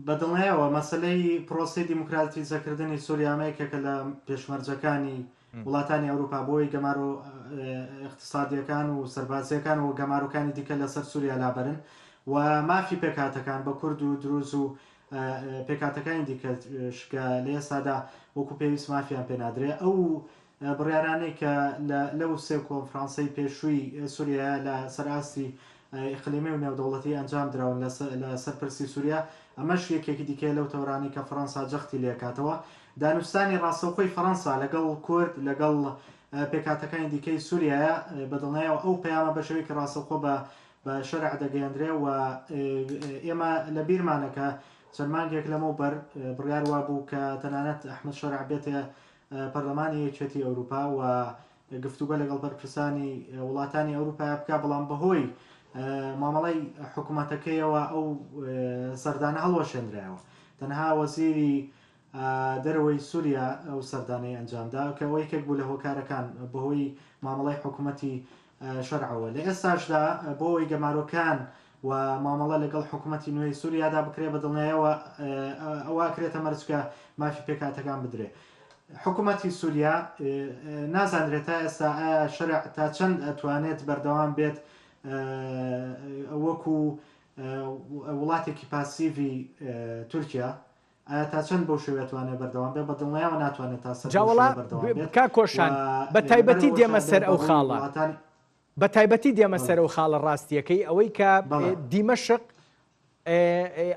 بەدڵنیەوە مەسلەی پرۆسی دیموکراتیزەکردنی سووریامەیەکێکە لە پێشمەرجەکانی وڵاتانی ئەوروپا بۆی گەمار و اقتصادیەکان و سەربازیەکان و گەماروکانی دیکە لەسەر سووریا لابرن و مافی پێکاتەکان بە کورد و دروز و پێکاتەکانی دیکە شکە لە ئێستادا وەکو پێویست مافیان پێنادرێ. ئەو بڕیارانەی کە لەو سێ کۆنفرانسەی پێشووی سووریا لە سەراستی ئیقلیمی و نێودەوڵەتی ئەنجام دراون لە سەرپرسی سووریا، ئەمەش یەکێکی دیکە لەو تەورانی کە فەڕەنسا جەختی لێکاتەوە. دانوستانی ڕاستەوخۆی فەڕەنسا لەگەڵ کورد لەگەڵ پێکاتەکانی دیکەی سووریایە بەدڵنیایەوە ئەو پەیامە بە شێوەیەکی ڕاستەوخۆ بە شەرع دەگەیەندرێ و ئێمە لە بیرمانەکە چەند مانگێک لەمەوبەر بڕیار وا بوو کە تەنانەت ئەحمەد شەرع بێتە پەرلەمانی یەکێتی ئەوروپا و گفتوگە لەگەڵ بەرپرسانی وڵاتانی ئەوروپا بکە، بەڵام بەهۆی مامەڵەی حکوومەتەکەیەوە ئەو سەردانە هەڵوەشێنرایەوە. تەنها وەزیری دەرەوەی سووریا ئەو سەردانەی ئەنجامدا کە ئەوە یەکێک بوو لە هۆکارەکان بەهۆی مامەڵەی حکوومەتی شەرعەوە. لە ئێستاشدا بۆەوەی گەمارۆکان و مامەڵە لەگەڵ حکوومەتی نوێی سووریادا بکرێ بەدڵنیایەوە ئەوە کرێتە مەرجکە مافی پێکاتەکان بدرێ. حکوومەتی سووریا نازانرێتە ئێستا ئایا شەرع تا چەند ئەتوانێت بەردەوام بێت وەکو وڵاتێکی پاسیڤی تورکیا، ئایا تا چەند بەو شێوێتوانێت بەردەوام بێت؟ بەدڵنیایەوە ناتوانێت تا سەر کاکۆشان بە تایبەتی دێمە سەر ئەو خاڵە، بە تایبەتی دێمە سەر ئەو خاڵە ڕاستیەکەی ئەوەی کە دیمەشق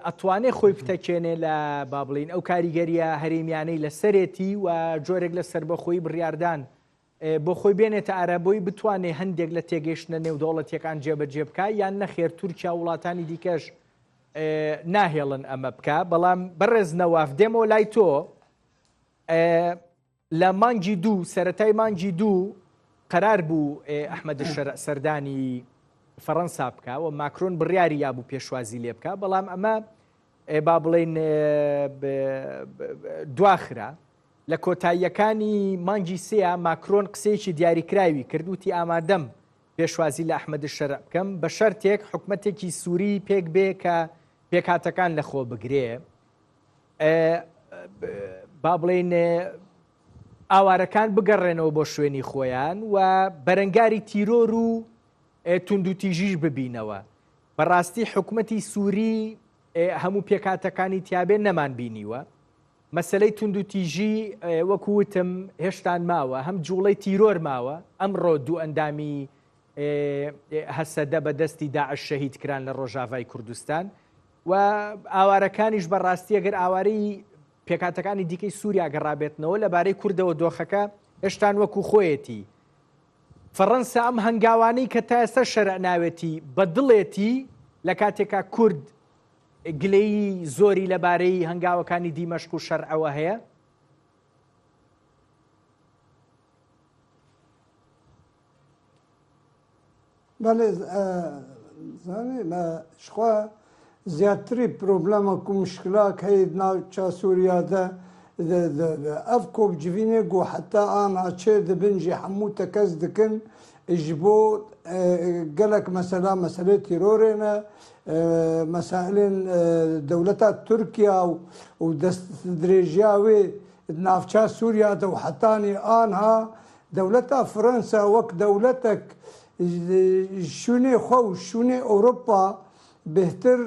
ئەتوانێت خۆی بتەکێنێ لە با بڵین ئەو کاریگەریە هەرێمیانەی لە سەرێتی و جۆرێک لە سربەخۆی بڕیاردان بۆ خۆی بێنێتە ئارەبۆی بتوانێ هەندێک لە تێگەیشتنە نێودەوڵەتیەکان جێبەجێ بکە، یان نەخێر تورکیا وڵاتانی دیکەش ناهێڵن ئەمە بکە. بەڵام بەڕێز نەواف دێمەوە لای تۆ لە مانگی دوو سەرەتای مانگی دوو قەرار بوو ئەحمەدی شەرع سەردانی فەڕەنسا بکە و ماکرۆن بڕیاری یابوو پێشوازی لێ بکە، بەڵام ئەمە با بڵێن دواخرا. لە کۆتاییەکانی مانگی سێە ماکرۆن قسەیەکی دیاریکراوی کردوتی ئامادەم پێشوازی لە ئەحمەدی شەرع بکەم بە شەرتێک حکومەتێکی سووری پێک بێ کە پێکاتەکان لە خۆ بگرێ، با بڵێن ئاوارەکان بگەڕێنەوە بۆ شوێنی خۆیان و بەرەنگاری تیرۆر و توندوتیژیش ببینەوە. بەڕاستی حکومەتی سووری هەموو پێکاتەکانی تیابێ نەمان بینیوە. مەسلەی توندوتیژی وەکووتم هێشتان ماوە، هەم جوڵەی تیرۆر ماوە. ئەمڕۆ دوو ئەندامی هەسەدە بەدەستی داعش شەهید کران لە ڕۆژاوای کوردستان و ئاوارەکانیش بەڕاستی ئەگەر ئاوارەی پێکاتەکانی دیکەی سووریا گەڕابێتنەوە لەبارەی کوردەوە دۆخەکە هێشتان وەکو خۆیەتی. فەڕەنسا ئەم هەنگاوانەی کە تا ئێستا شەرع ناوێتی بە دڵێتی لە کاتێکا کورد گلەی زۆری لەبارەی هەنگاوەکانی دیمەشق و شەرعەوە هەیە. بەڵێ زانێ شخوا زیاتری پرۆبلەمە و مشکلات هەیە ناوچە سووریادا ئەف کۆبجیڤینێ گۆ حتا ئاچێ دەبنجی هەموو تەکەس دکن ji bo gelek mesela meselê tîrorê meselên dewleta Tirkiya û destdirêjiya wê navçeya Sûriya de û hetanî anha دولتا فرنسا وك دولتك شوني خو شوني أوروبا بهتر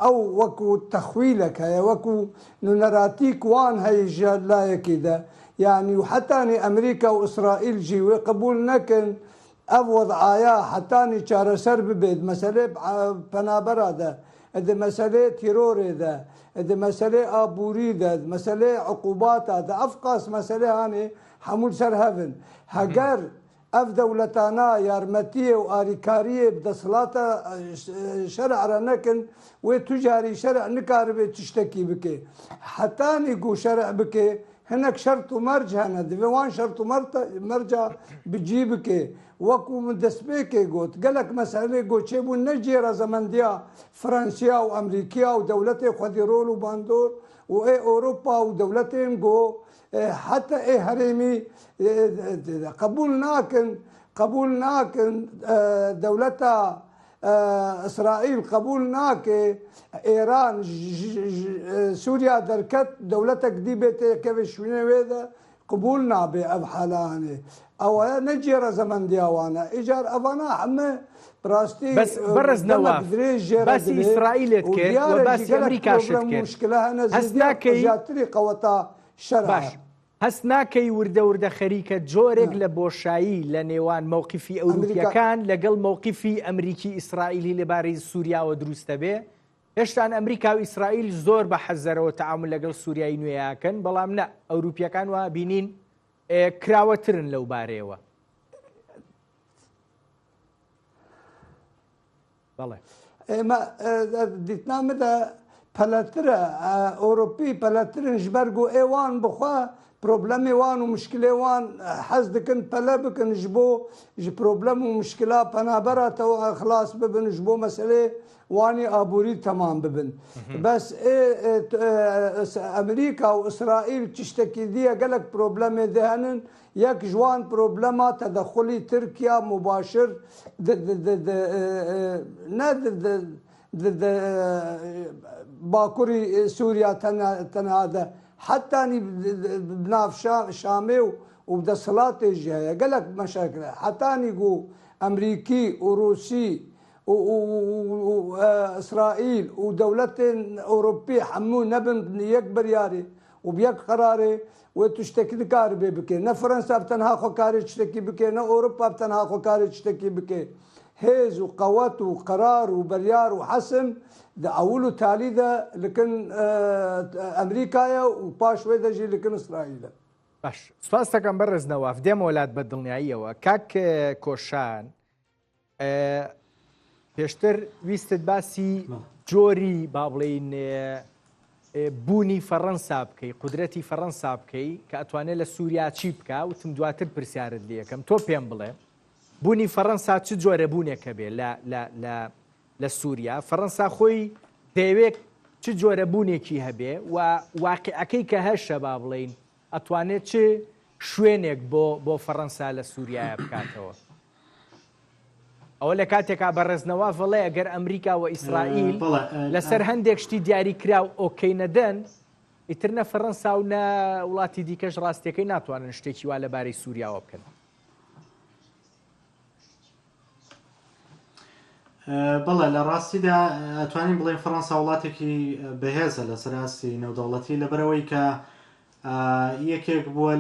أو وكو تخويلك هيا وكو نراتيك وان هاي جلاية كده يعني وحتى أمريكا وإسرائيل جيوي قبول نكن أفوض عايا حتى شار سرب بيد مسألة بنابرة ده إذا مسألة تيرور ده إذا مسألة أبوري ده مسألة عقوبات ده أفقس مسألة هاني حمول سر هفن هجر اف دولتانا يارمتيه واريكاريه بدصلاتا شرع رنكن وتجاري شرع نكاربه تشتكي بك حتى نيجو شرع بك هناك شرط ومرجع هنا ديوان شرط مرجع بتجيبك وكو من دسبيك قلت قالك مسألة قلت شيبو نجيرة زمن ديا فرنسيا وامريكا ودولتي خديرول وباندور واي اوروبا ودولتين جو حتى ايه هريمي قبولناك دولتها اسرائيل قبولناك ايران سوريا دركت دولتك دي بيت كيف شويه هذا قبولنا بحالاني او نجير زمن ديوانا اجار افانا حمه براستي بس برز نواف بس اسرائيل تكير وبس امريكا شتكير مشكله انا زيادة جاتري قوتا شرع هەست ناکەی وردە خەریکە جۆرێک لە بۆشایی لە نێوان مووقیفی ئەوروپیەکان لەگەڵ مووقیفی ئەمریکی ئیسرائیلی لەبارەی سووریاوە دروستە بێ هێشتان ئەمریکا و ئیسرائیل زۆر بە حەزەرەوە تەعامل لەگەڵ سووریای نوێیەکەن بەڵام نە ئەوروپیەکان وا بینین کراوەترن لەو بارەیەوە بەڵێ ئێمە دیتنامەدا پەلەترە ئۆروپی پەلەترن ji ber ku êwan bixwe problemê wan û muşkilê wan hez dikin pele bikin ji bo ji problem û muşkila penabera te xilas bibin ji bo meselê wanî aborî temam bibin. Bes Amerîka û İsraîl tiştekî diye gelek problemê dihenin yek ji wan problema tedexulî Tirkiya mübaşir ne باكوري سوريا تنهاده حتى بناف شامي وبدا صلاة الجاية قال لك مشاكل حتى نيجو أمريكي وروسي وإسرائيل ودولتين أوروبية حمو نبن يكبر ياري وبيك قراري وتشتكي كاربي بكي نا فرنسا بتنها خو كاري تشتكي بكي نا أوروبا بتنها خو كاري تشتكي بكي هيز وقوات وقرار وبريار وحسم ده أولو تالي ده لكن أمريكا وباش ويدا جي لكن إسرائيل باش سپاس دەکەم بەڕێز نەواف دێمە وڵات بە دڵنیاییەوە کاک کۆشان پێشتر ویستت باسی جۆری با بڵێین بوونی فەڕەنسا بکەی قودرەتی فەڕەنسا بکەی کە ئەتوانێت لە سووریا چی بکە وتم دواتر پرسیارت لێ یەکەم تۆ پێم بڵێ بوونی فەڕەنسا چ جۆرە بوونێکە بێ لە سووریا فەڕەنسا خۆی دەیەوێت چ جۆرە بوونێکی هەبێ و واقعەکەی کە هەشە با بڵێین ئەتوانێت چ شوێنێک بۆ فەڕەنسا لە سووریایە بکاتەوە ئەوە لە کاتێکا بەڕێزنەوە فڵێ ئەگەر ئەمریکا و ئیسرائیل لەسەر هەندێک شتی دیاری کراو ئۆکەی نەدەن ئیتر نە فەڕەنسا و نە وڵاتی دیکەش ڕاستیەکەی ناتوانن شتێکی وا لەبارەی سووریاوە بکەن بەڵێ لە ڕاستیدا ئەتوانین بڵێن فەڕەنسا وڵاتێکی بەهێزە لە سەراستی نێودەوڵەتی لەبەرەوەی کە یەکێک بووە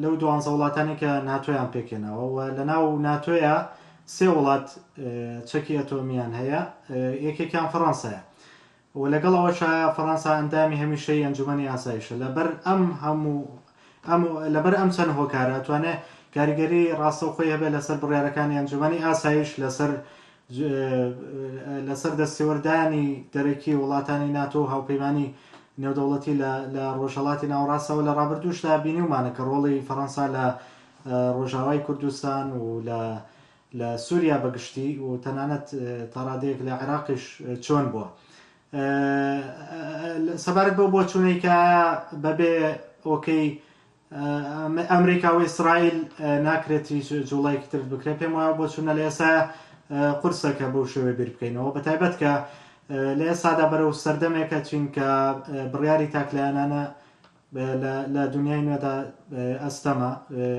لەو 12 وڵاتانی کە ناتۆیان پێکێنەوە و لە ناو ناتۆیە سێ وڵات چەکی ئەتۆمیان هەیە یەکێکیان فەڕەنسایە و لەگەڵ ئەوەشە فەڕەنسا ئەندامی هەمیشەی ئەنجومەنی ئاسایشە لەبەر ئەم چەند هۆکارە ئەتوانێت کاریگەری ڕاستەوخۆی هەبێت لەسەر بڕیارەکانی ئەنجومەنی ئاسایش لەسەر دەستێوەردانی دەرەکی وڵاتانی ناتۆ و هاوپەیمانی نێودەوڵەتی لە ڕۆژهەڵاتی ناوەڕاستەوە لە ڕابردووشدا بینیومانە کە ڕۆڵی فەڕەنسا لە ڕۆژاوای کوردستان و لە سووریا بەگشتی و تەنانەت تاڕادەیەک لە عێراقیش چۆن بووە سەبارەت بۆ چوونەی کە بەبێ ئۆکەی ئەمریکا و ئیسرائیل ناکرێتی جوڵایەکی تر بکرێت پێم وایە بۆ چوونە لە ئێستا قورسەکە بەو شێوەیە بیر بکەینەوە بەتایبەت کە لە ئێسادا بەرەو سەردەمێکە چین کە بڕیاری تاکلایانانە لە دنیای نوێدا ئەستەمە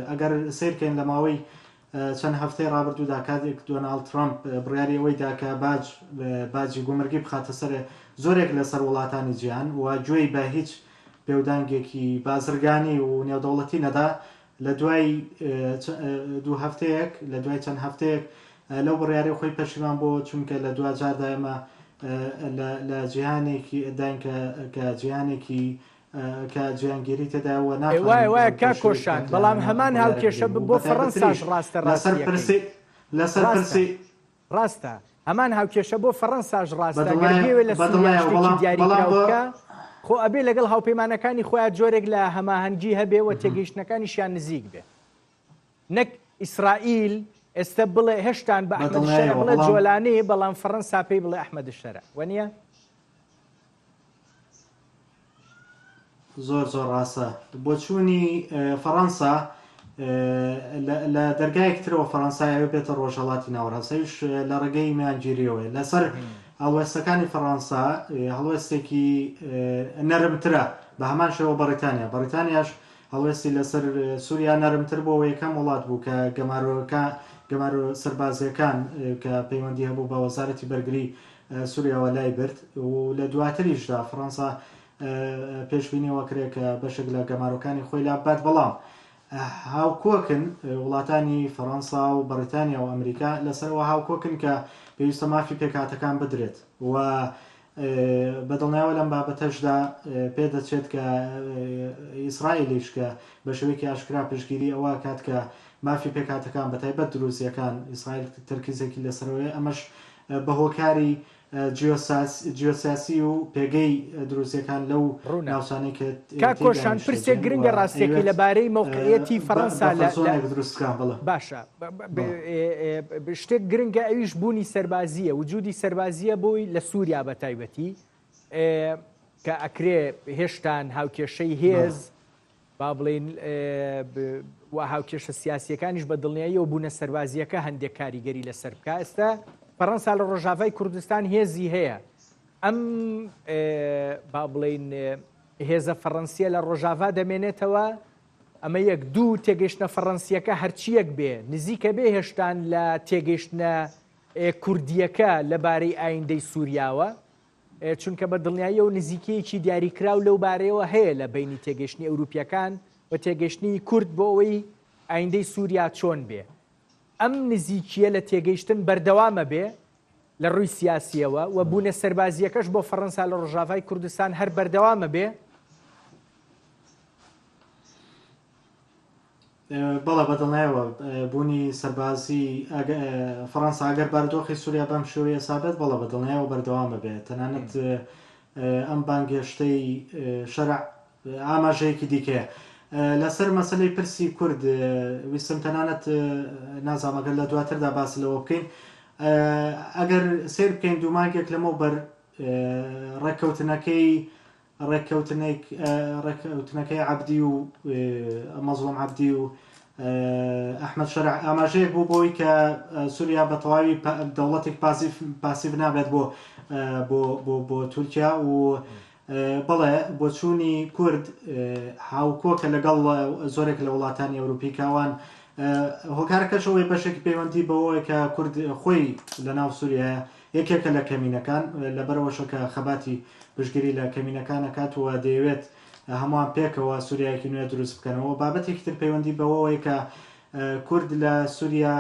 ئەگەر سیرکەین لە ماوەی چەند هەفتەی ڕابردوودا کاتێک دۆناڵد ترامپ بڕیاری ئەوەیدا کە باجی گومرگی بخاتە سەر زۆرێک لەسەر وڵاتانی جیهان و گوێی بە هیچ پێودانگێکی بازرگانی و نێودەوڵەتی نەدا لە دوای دوو هەفتەیەک لە دوای چەند هەفتەیەک لەو بڕیاری خۆی پەشیمان بۆ چونکە لە دوجاردا ئێمە لە جیهانێکی ئەداین کە جیهانێکی کە جیهانگیری تێداوە وایە کا کۆشان بەڵام هەمان هاوکێشە بۆ فەڕەنساش ڕاستە لەسەر پرسی ڕاستە هەمان هاوکێشە بۆ فەڕەنساش ڕاستە گەرگێوێ لە سوریاشتێکی دیاریکراوەکە خۆ ئەبێ لەگەڵ هاوپەیمانەکانی خۆیان جۆرێک لە هەماهەنگی هەبێ و تێگەیشتنەکانیشیان نزیک بێ نەک ئیسرائیل ئێستا بڵێ هێشتان بە ئەحمەد شەرە بڵێ جۆلانەیە بەڵام فەڕەنسا پێی بڵێ ئەحمەد شەرە وەنیە زۆر ڕاستە بۆ چوونی فەڕەنسا لە دەرگایەکترەوە فەڕەنسایەوە بێتە ڕۆژهەڵاتی ناوەڕاستەویش لە ڕێگەی میانگیریەوە لەسەر هەڵوێستەکانی فەڕەنسا هەڵوێستێکی نەرمترە بە هەمان شێوە بەریتانیاش هەڵوێستی لەسەر سووریا نەرمتر بۆ یەکەم وڵات بوو کە گەمار و سەربازیەکان کە پەیوەندی هەبوو بە وەزارەتی بەرگری سووریاوە لای برد و لە دواتریشدا فەڕەنسا پێشبینیەوە کرێت کە بەشێک لە گەمارەکانی خۆی لابات بەڵام هاوکۆکن وڵاتانی فەڕەنسا و بەریتانیا و ئەمریکا لەسەرەوە هاوکۆکن کە پێویستە مافی پێکاتەکان بدرێت و بەدڵنیاوە لەم بابەتەشدا پێدەچێت کە ئیسرائیلیش کە بە شێوەیەکی ئاشکرا پشتگیری ئەوە کات کە مافی پێکاتەکان بەتایبەت دروستیەکان ئیسرائیل تەرکیزێکی لەسەرەوەی ئەمەش بە هۆکاری جیۆسیاسی و پێگەی دروستیەکان لەو ناوچانەی کە کۆشان پرسێک گرنگە ڕاستێکی لەبارەی موقعیەتی فەڕەنسا دروستکان بڵێ باشە شتێک گرنگە ئەویش بوونی سەربازیە وجودی سەربازیە بۆی لە سووریا بە تایبەتی کە ئەکرێ هێشتان هاوکێشەی هێز با بڵێن و هاوکێشە سیاسیەکانیش بە دڵنیاییەوە بوونە سەربازیەکە هەندێک کاریگەری لەسەر بکە ئێستا فەڕەنسا لە ڕۆژاوای کوردستان هێزی هەیە ئەم با بڵێن هێزە فەڕەنسیە لە ڕۆژاوا دەمێنێتەوە ئەمە یەک دوو تێگەیشتنە فەڕەنسیەکە هەرچیەک بێ نزیکە بێ هێشتان لە تێگەیشتنە کوردیەکە لەبارەی ئایندەی سووریاوە چونکە بە دڵنیایی و نزیکەیەکی دیاریکراو لەو بارەیەوە هەیە لە بینی تێگەیشتنی ئەوروپیەکان و تێگەیشتنی کورد بۆ ئەوەی ئایندەی سووریا چۆن بێ ئەم نزیکیە لە تێگەیشتن بەردەوامە بێ لە ڕووی سیاسیەوە و بوونە سەربازیەکەش بۆ فەڕەنسا لە ڕۆژاوای کوردستان هەر بەردەوامە بێ بەڵە بەدڵنایەوە بوونی سەربازی فەڕەنسا ئەگەر بەردۆخی سووریا بەم شێوەیە سابێت بەڵە بەدڵنایەوە بەردەوامە بێت تەنانەت ئەم بانگێشتەی شەرع ئاماژەیەکی دیکەیە لەسەر مەسلەی پرسی کورد ویستم تەنانەت نازانمەگەر لە دواتردا باس لەوە بکەین ئەگەر سیر بکەین دوو مانگێک لەمە بەر ڕێککەوتنەکەی عەبدی و مەزڵوم عەبدی و ئەحمەد شەرع ئاماژەیەک بوو بۆی کە سووریا بە تەواوی دەوڵەتێک پاسیڤ نابێت بۆ تورکیا و بەڵێ بۆ چوونی کورد هاوکۆکە لەگەڵ زۆرێک لە وڵاتانی ئەوروپیکاوان هۆکارەکەشەوەی بەشێکی پەیوەندی بەوەی کە کورد خۆی لە ناو سووریایە یەکێکە لە کەمینەکان لەبەرەوەشە کە خەباتی پشتگیری لە کەمینەکانەکاتوە دەیەوێت هەمووان پێکەوە سووریایەکی نوێ دروست بکەنەوە بابەتێکی تر پەیوەندی بەوەی کە کورد لە سووریا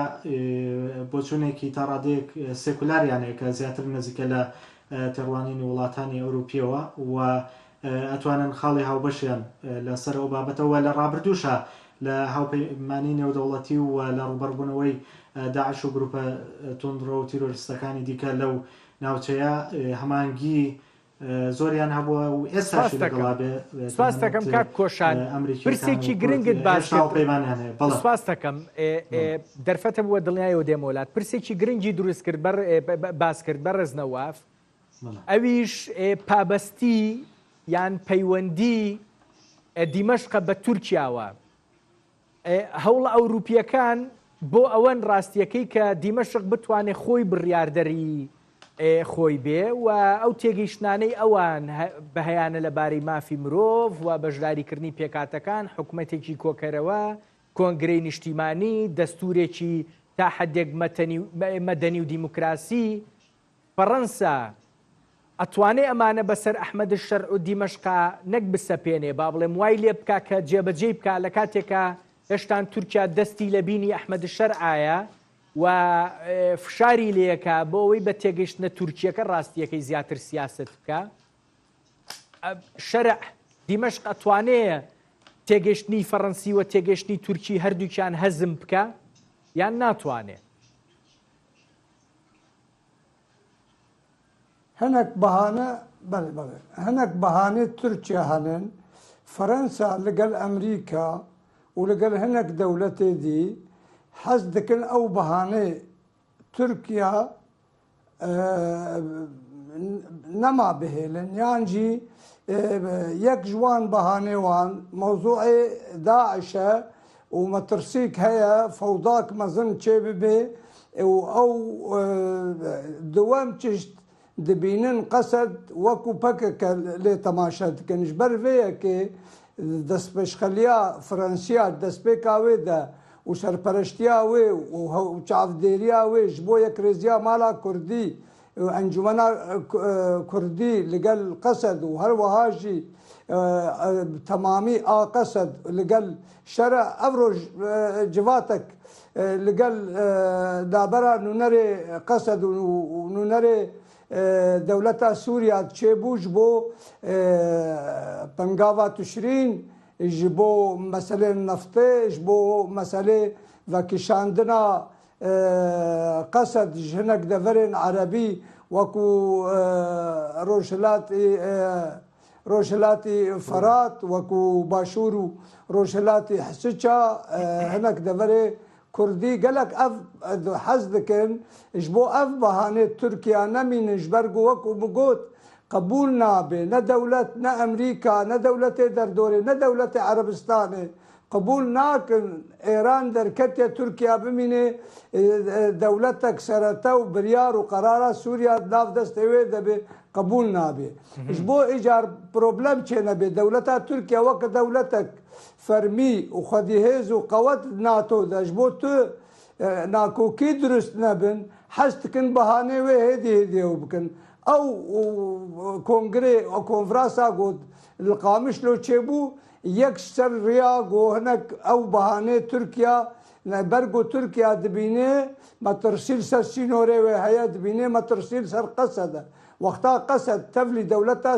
بۆ چوونێکی تا ڕادەیەک سێکولاریانەیە کە زیاتر نزیکە لە تێڕوانینی وڵاتانی ئەوروپیەوە و ئەتوانن خاڵی هاوبەشیان لەسەر ئەو بابەتەوە لە ڕابردووشە لە هاوپەیمانی نێودەوڵەتی و لە ڕوبەربوونەوەی داعش و گروپە توندڕە و تیرۆریستەکانی دیکە لەو ناوچەیە هەمانگی زۆریان هەبووە و ئێستاش لەگەڵا بێ سپاس دەکەم کاک کۆشان پرسێکی گرنگت سپاس دەکەم دەرفەتە بووە دڵنیایەوە دێمەوەلات پرسێکی گرنگی دروست کرد باس کرد بەڕێز نەواف ئەویش پابەستی یان پەیوەندی دیمەشقە بە تورکیاوە هەوڵە ئەوروپیەکان بۆ ئەوەن ڕاستیەکەی کە دیمەشق بتوانێت خۆی بڕیاردەری خۆی بێ و ئەو تێگەیشتانەی ئەوان بەهیانە لەبارەی مافی مرۆڤ و بەشداریکردنی پێکاتەکان حکوومەتێکی کۆکەرەوە کۆنگرەی نیشتیمانی دەستورێکی تا حدێک مەدەنی و دیموکراسی فەڕەنسا ئەتوانێ ئەمانە بەسەر ئەحمەد شەرع و دیمەشقا نەک بسەپێنێ با بڵێم وای لێ بکە کە جێبەجێ بکە لە کاتێکە هێشتان تورکیا دەستی لە بینی ئەحمەد شەرعایە و فشاری لەکە بۆ ئەوەی بە تێگەیشتنە تورکیەکە ڕاستیەکەی زیاتر سیاست بکە شەرع دیمەشق ئەتوانەیە تێگەشتنی فەڕەنسی و تێگەشتنی تورکی هەردووکیان هەزم بکە یان ناتوانێت هەنێک بەهانە هەنێک بەهانەی تورکیا هەنن فەرەنسا لەگەڵ ئەمریکا و لەگەڵ هەنێک دەوڵەتێ دی حەز دەکەن ئەو بەهانەی تورکیا نەما بهێلن یانجی یەک جوان بەهانێوان مەوزوعی داعشە و مەترسیک هەیە فەوداک مەزن چێ ببێ و ئەو دووەم چشت دبینن قەسەد وەکو پەکەکە لێ تەماشا دکەنش بەرڤەیەکێ دەستپێشخەلیا فەرەنسیا دەستپێکا وێدا و سەرپەرشتیا وێ و چاودێریا وێ ji بۆ یەک رێزیا مالا کوردی ئەنجومەنا کوردی لەگەڵ قەسەد و هەروەهاژی تەمامی ئا قەسەد لەگەڵ شەرە ئەو ڕۆژ جواتێک لەگەڵ دابەرە نونەرێ قەسەد و نونەرێ دەوڵەتە سووریا چێبووش بۆ پەنگاوا توشرین ji بۆ مەسەلێ نەفتێ ji بۆ مەسەلێ vekişandina قەسەد ji hinek deverên عەرەبی وەکو ڕۆژهەلاتی فەرات وەکو باشوور و ڕۆژهەلاتی حسیچا hinek deverê کوردی gelek ev hez dikin ji bo ev behanê Tirkiya nemînin ji ber ku wekû bigot qebûl nabe ne dewlet ne Emerîka ne dewletê derdorê ne dewletê Erebistanê qebûl nakin Êran derketiye Tirkiya bimîne dewletek serete û biryar û qerara Sûriya nav destê wê debe qebûl nabe ji bo îcar problem çê nebe dewleta Tirkiya weke dewletek fermî û xwedîhêz û qewet NATO de ji bo tu nakokî durust nebin hez dikin behanê wê hêdî hêdî ew bikin ew kongrê konferansa got li Qamişlo çêbû yek ser riya got hinek ew behanê Tirkiya ber got Tirkiya dibîne metirsîl ser sînorê wê heye dibîne metirsîl ser Qesedê wexta Qesed tevlî dewleta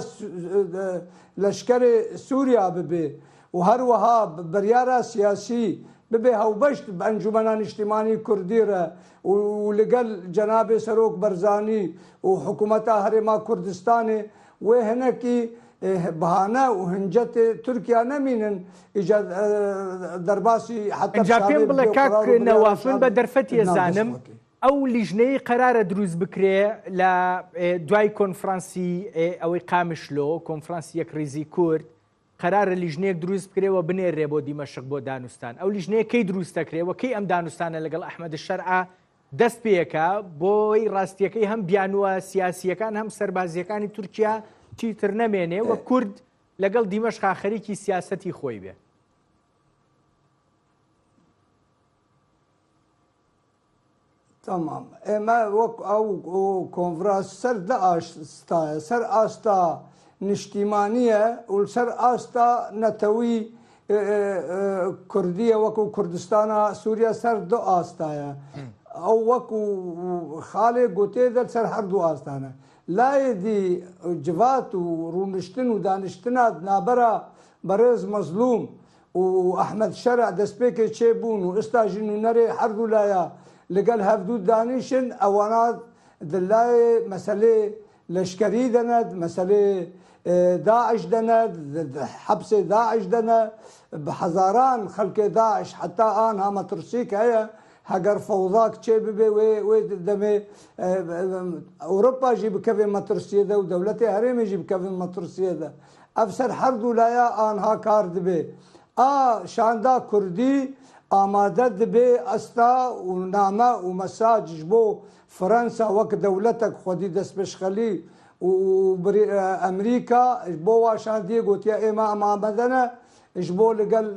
leşkerê Sûriya bibe û her wiha biryara siyasî bibe hewbeşt bi Encûmena Niştimanî Kurdî re û li gel Cenabê Serok Barzanî û hikûmeta Herêma Kurdistanê wê hinekî bihane û hincetê Tirkiya nemînin îca derbasî heta pê bile kak Newafin be derfetiye zanim ئەو لیژنەی قەرارە دروست بکرێ لە دوای کۆنفرانسی ئەوەی قامشلۆ کۆنفرانسی یەک ڕیزی کورد قەرارە لیژنەیەک دروست بکرێەوە بنێرێ بۆ دیمەشق بۆ دانوستان ئەو لیژنەیە کەی دروست دەکرێەوە کەی ئەم دانوستانە لەگەڵ ئەحمەد شەرع دەست پێیەکە بۆی ڕاستیەکەی هەم بیانوە سیاسیەکان هەم سەربازیەکانی تورکیا چیتر نەمێنێ وە کورد لەگەڵ دیمەشقا خەریکی سیاسەتی خۆی بێ Tamam. Ema wek ew konferans ser diaştaya ser asta niştimaniye û ser asta netewî Kurdiye wekû Kurdistana Sûriya ser du astaya ew wekû xalê gotê de ser her du astane layê dî civat û rûniştin û daniştina nabera berêz mezlûm û Ehmed Şerع destpêkê çêbûn û êsta jî nûnerê her du laya لەگەل هەفتوو دانیشن ئەوانە دلایێ مەسەلێ لەشکەری دەنێت مەسەلێ داعش دەنێت حەبسێ داعش دەنێت بە حەزاران خەڵکێ داعش حتا ئان هەمەترسیک هەیە هەگەر فەوزاک چێ ببێ وێ دەمێ ئەوروپا ژی بکەوێ مەترسیەدە و دەولەتی هەرێمێژی بکەوێن مەترسیەدە ئەف سەر هەردوو لایە ئانها کار دەبێ شاندا کوردی ئامادە دەبێ ئەستا و نامە و مەساج بۆ فرنسا وەک دەولەتێک خۆدی دەست پێشخەلی و ئەمریکا بۆ واشاندیە گوتیە ئێمە ئەمامەدەنە ji bo li gel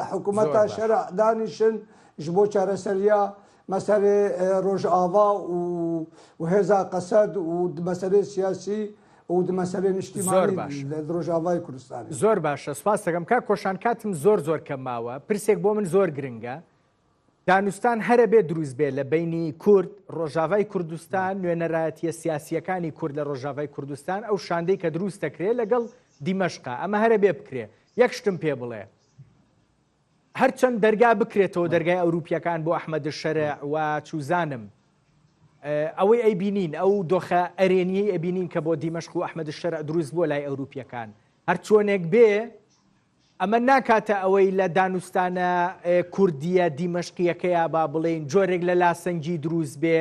hikûmeta şerع danîşin ji bo çareseriya meselê rojava û hêza qesed û di meselê siyasî û di meselê niştîmanî di Rojavayê Kurdistanê. Zor baş e. Spas dikim ka koşan katim zor kem mawe. Pirsek bo min zor giring e. دانوستان هەرە بێ دروست بێ لە بینی کورد ڕۆژاوای کوردستان نوێنەرایەتیە سیاسیەکانی کورد لە ڕۆژاوای کوردستان ئەو شاندەی کە دروست دەکرێت لەگەڵ دیمەشقا ئەمە هەرە بێ بکرێ یەک شتم پێ بڵێ هەرچەند دەرگا بکرێتەوە دەرگای ئەوروپیەکان بۆ ئەحمەد شەرع و چوزانم ئەوەی ئەیبینین ئەو دۆخە ئەرێنیەی ئەبینین کە بۆ دیمەشق و ئەحمەد شەرع دروست بۆ لای ئەوروپیەکان هەر چۆنێک بێ ئەمە ناکاتە ئەوەی لە دانوستانە کوردیە دیمەشقیەکەیە با بڵێن جۆرێک لە لاسەنگی دروست بێ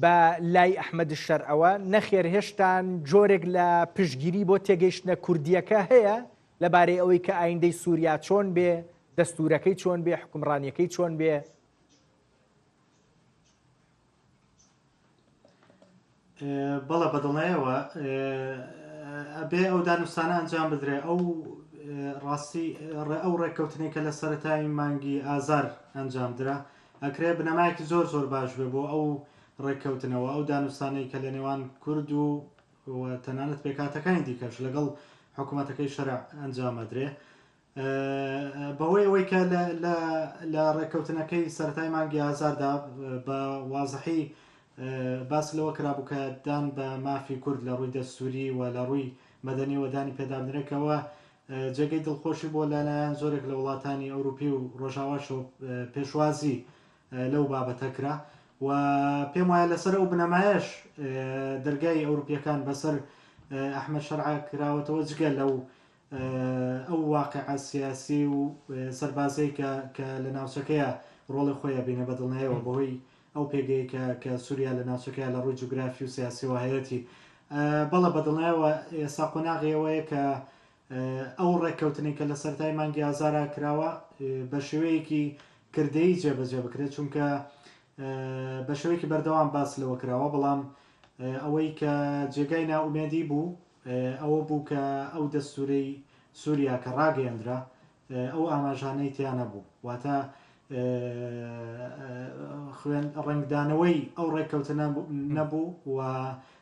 بە لای ئەحمەد شەرعەوە نەخێر هێشتان جۆرێک لە پشتگیری بۆ تێگەیشتنە کوردیەکە هەیە لەبارەی ئەوەی کە ئایندەی سووریا چۆن بێ دەستورەکەی چۆن بێ حکومڕانیەکەی چۆن بێ بەڵە بەدڵنایەوە ئەبێ ئەو دانوستانە ئەنجام بدرێ ئەو ڕاستی ئەو ڕێککەوتنی کە لە سەرەتای مانگی ئازار ئەنجام درا ئەکرێ بنەمایەکی زۆر باش بێ بۆ ئەو ڕێککەوتنەوە ئەو دانوستانەی کە لە نێوان کورد و تەنانەت پێکاتەکانی دیکەش لەگەڵ حکوومەتەکەی شەرع ئەنجامەدرێ بەهۆی ئەوەی کە لە ڕێککەوتنەکەی سەرەتای مانگی ئازاردا بە وازەحی باس لەوە کرابوو کە دان بە مافی کورد لە ڕووی دەستوری و لە ڕووی مەدەنی وەدانی پێدابنرێکەوە جێگەی دڵخۆشی بۆ لەلایەن زۆرێک لە وڵاتانی ئەوروپی و ڕۆژاواش و پێشوازی لەو بابەتەکرا و پێم وایە لەسەر ئەو بنەمایش دەرگای ئەوروپیەکان بەسەر ئەحمەد شەرع کراوەتەوە جگە لەو ئەو واقعە سیاسی و سەربازەی کە لە ناوچەکەیە ڕۆڵی خۆیە بینە بەدڵنیەوە بەهۆی ئەو پێگەی کە سووریا لە ناوچەکەیە لە ڕووی جوگرافی و سیاسی و هەیەتی بەڵە بەدڵنیەوە ئێستا قۆناغیەوەیە کە ئەو ڕێککەوتنی کە لە سەرەتای مانگی ئازارە کراوە بە شێوەیەکی کردەی جێبەجێ بکرێت چونکە بە شێوەیەکی بەردەوام باس لەوە کراوە بەڵام ئەوەی کە جێگای ناومێدی بوو ئەوە بوو کە ئەو دەستوری سووریا کە ڕاگەیەندرا ئەو ئاماژانەی تیانە بوو واتە ڕنگدانەوەی ئەو ڕێککەوتنە نەبوو و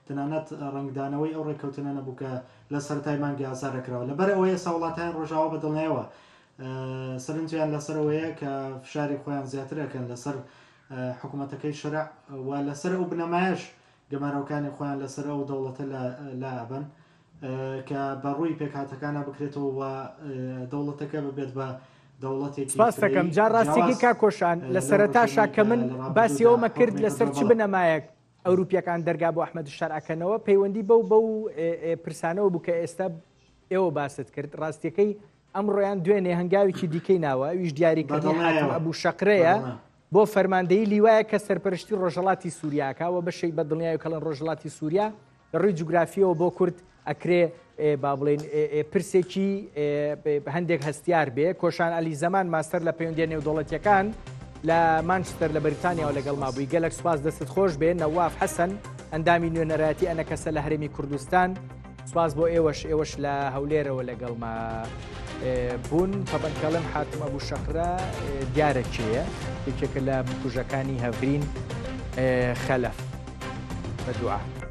تەنانەت ڕنگدانەوەی ئەو ڕێککەوتنە نەبوو کە لە سەرەتای مانگی ئازارەکراوە لەبەر ئەوەیە ساوڵاتیان ڕۆژاوە بەدڵنیەوە سەرنجیان لەسەرەوەیە کە فشاری خۆیان زیاترەکەن لەسەر حکوومەتەکەی شەرع و لەسەر ئەو بنەمایش گەمارەکانی خۆیان لەسەر ئەو دەوڵەتە لا ئەبن کە بەڕووی پێکهاتەکانە بکرێتەوە و دەوڵەتەکە ببێت بە دەوڵەتێکی سپاس دەکەم جا ڕاستیکی کا کۆشان لە سەرەتاشا کە من باسی ئەومە کرد لەسەر چ بنەمایەک ئەوروپیەکان دەرگا بۆ ئەحمەد شەرعەکەنەوە پەیوەندی بەو پرسانەوە بوو کە ئێستا ئێوە باست کرد ڕاستیەکەی ئەمڕۆیان دوێنێ هەنگاوێکی دیکەی ناوە ئەویش دیاریکردنی حاکم ئەبوو شەقرەیە بۆ فەرماندەیی لیوایە کە سەرپەرشتی ڕۆژهەڵاتی سووریاکەوە بەشەی بەدڵنیایی کەڵەن ڕۆژهەڵاتی سووریا لە ڕووی جوگرافیەوە بۆ کورد ئەکرێ با بڵێن پرسێکی هەندێک هەستیار بێ کۆشان عەلی زەمان ماستەر لە پەیوەندیە نێودەوڵەتیەکان لە مانچستەر لە بەریتانیاوە لەگەڵ مابووی گەلک سوپاس دەستت خۆش بێ نەواف حەسەن ئەندامی نوێنەرایەتی ئەنە کەسە لە هەرێمی کوردستان سوپاس بۆ ئێوەش لە هەولێرەوە لەگەڵما بوون تەبەنکەڵم حاتم ئەبوو شەقرە دیارە چێە یەکێکە لە بکوژەکانی هەڤرین خەلەف بەدوعا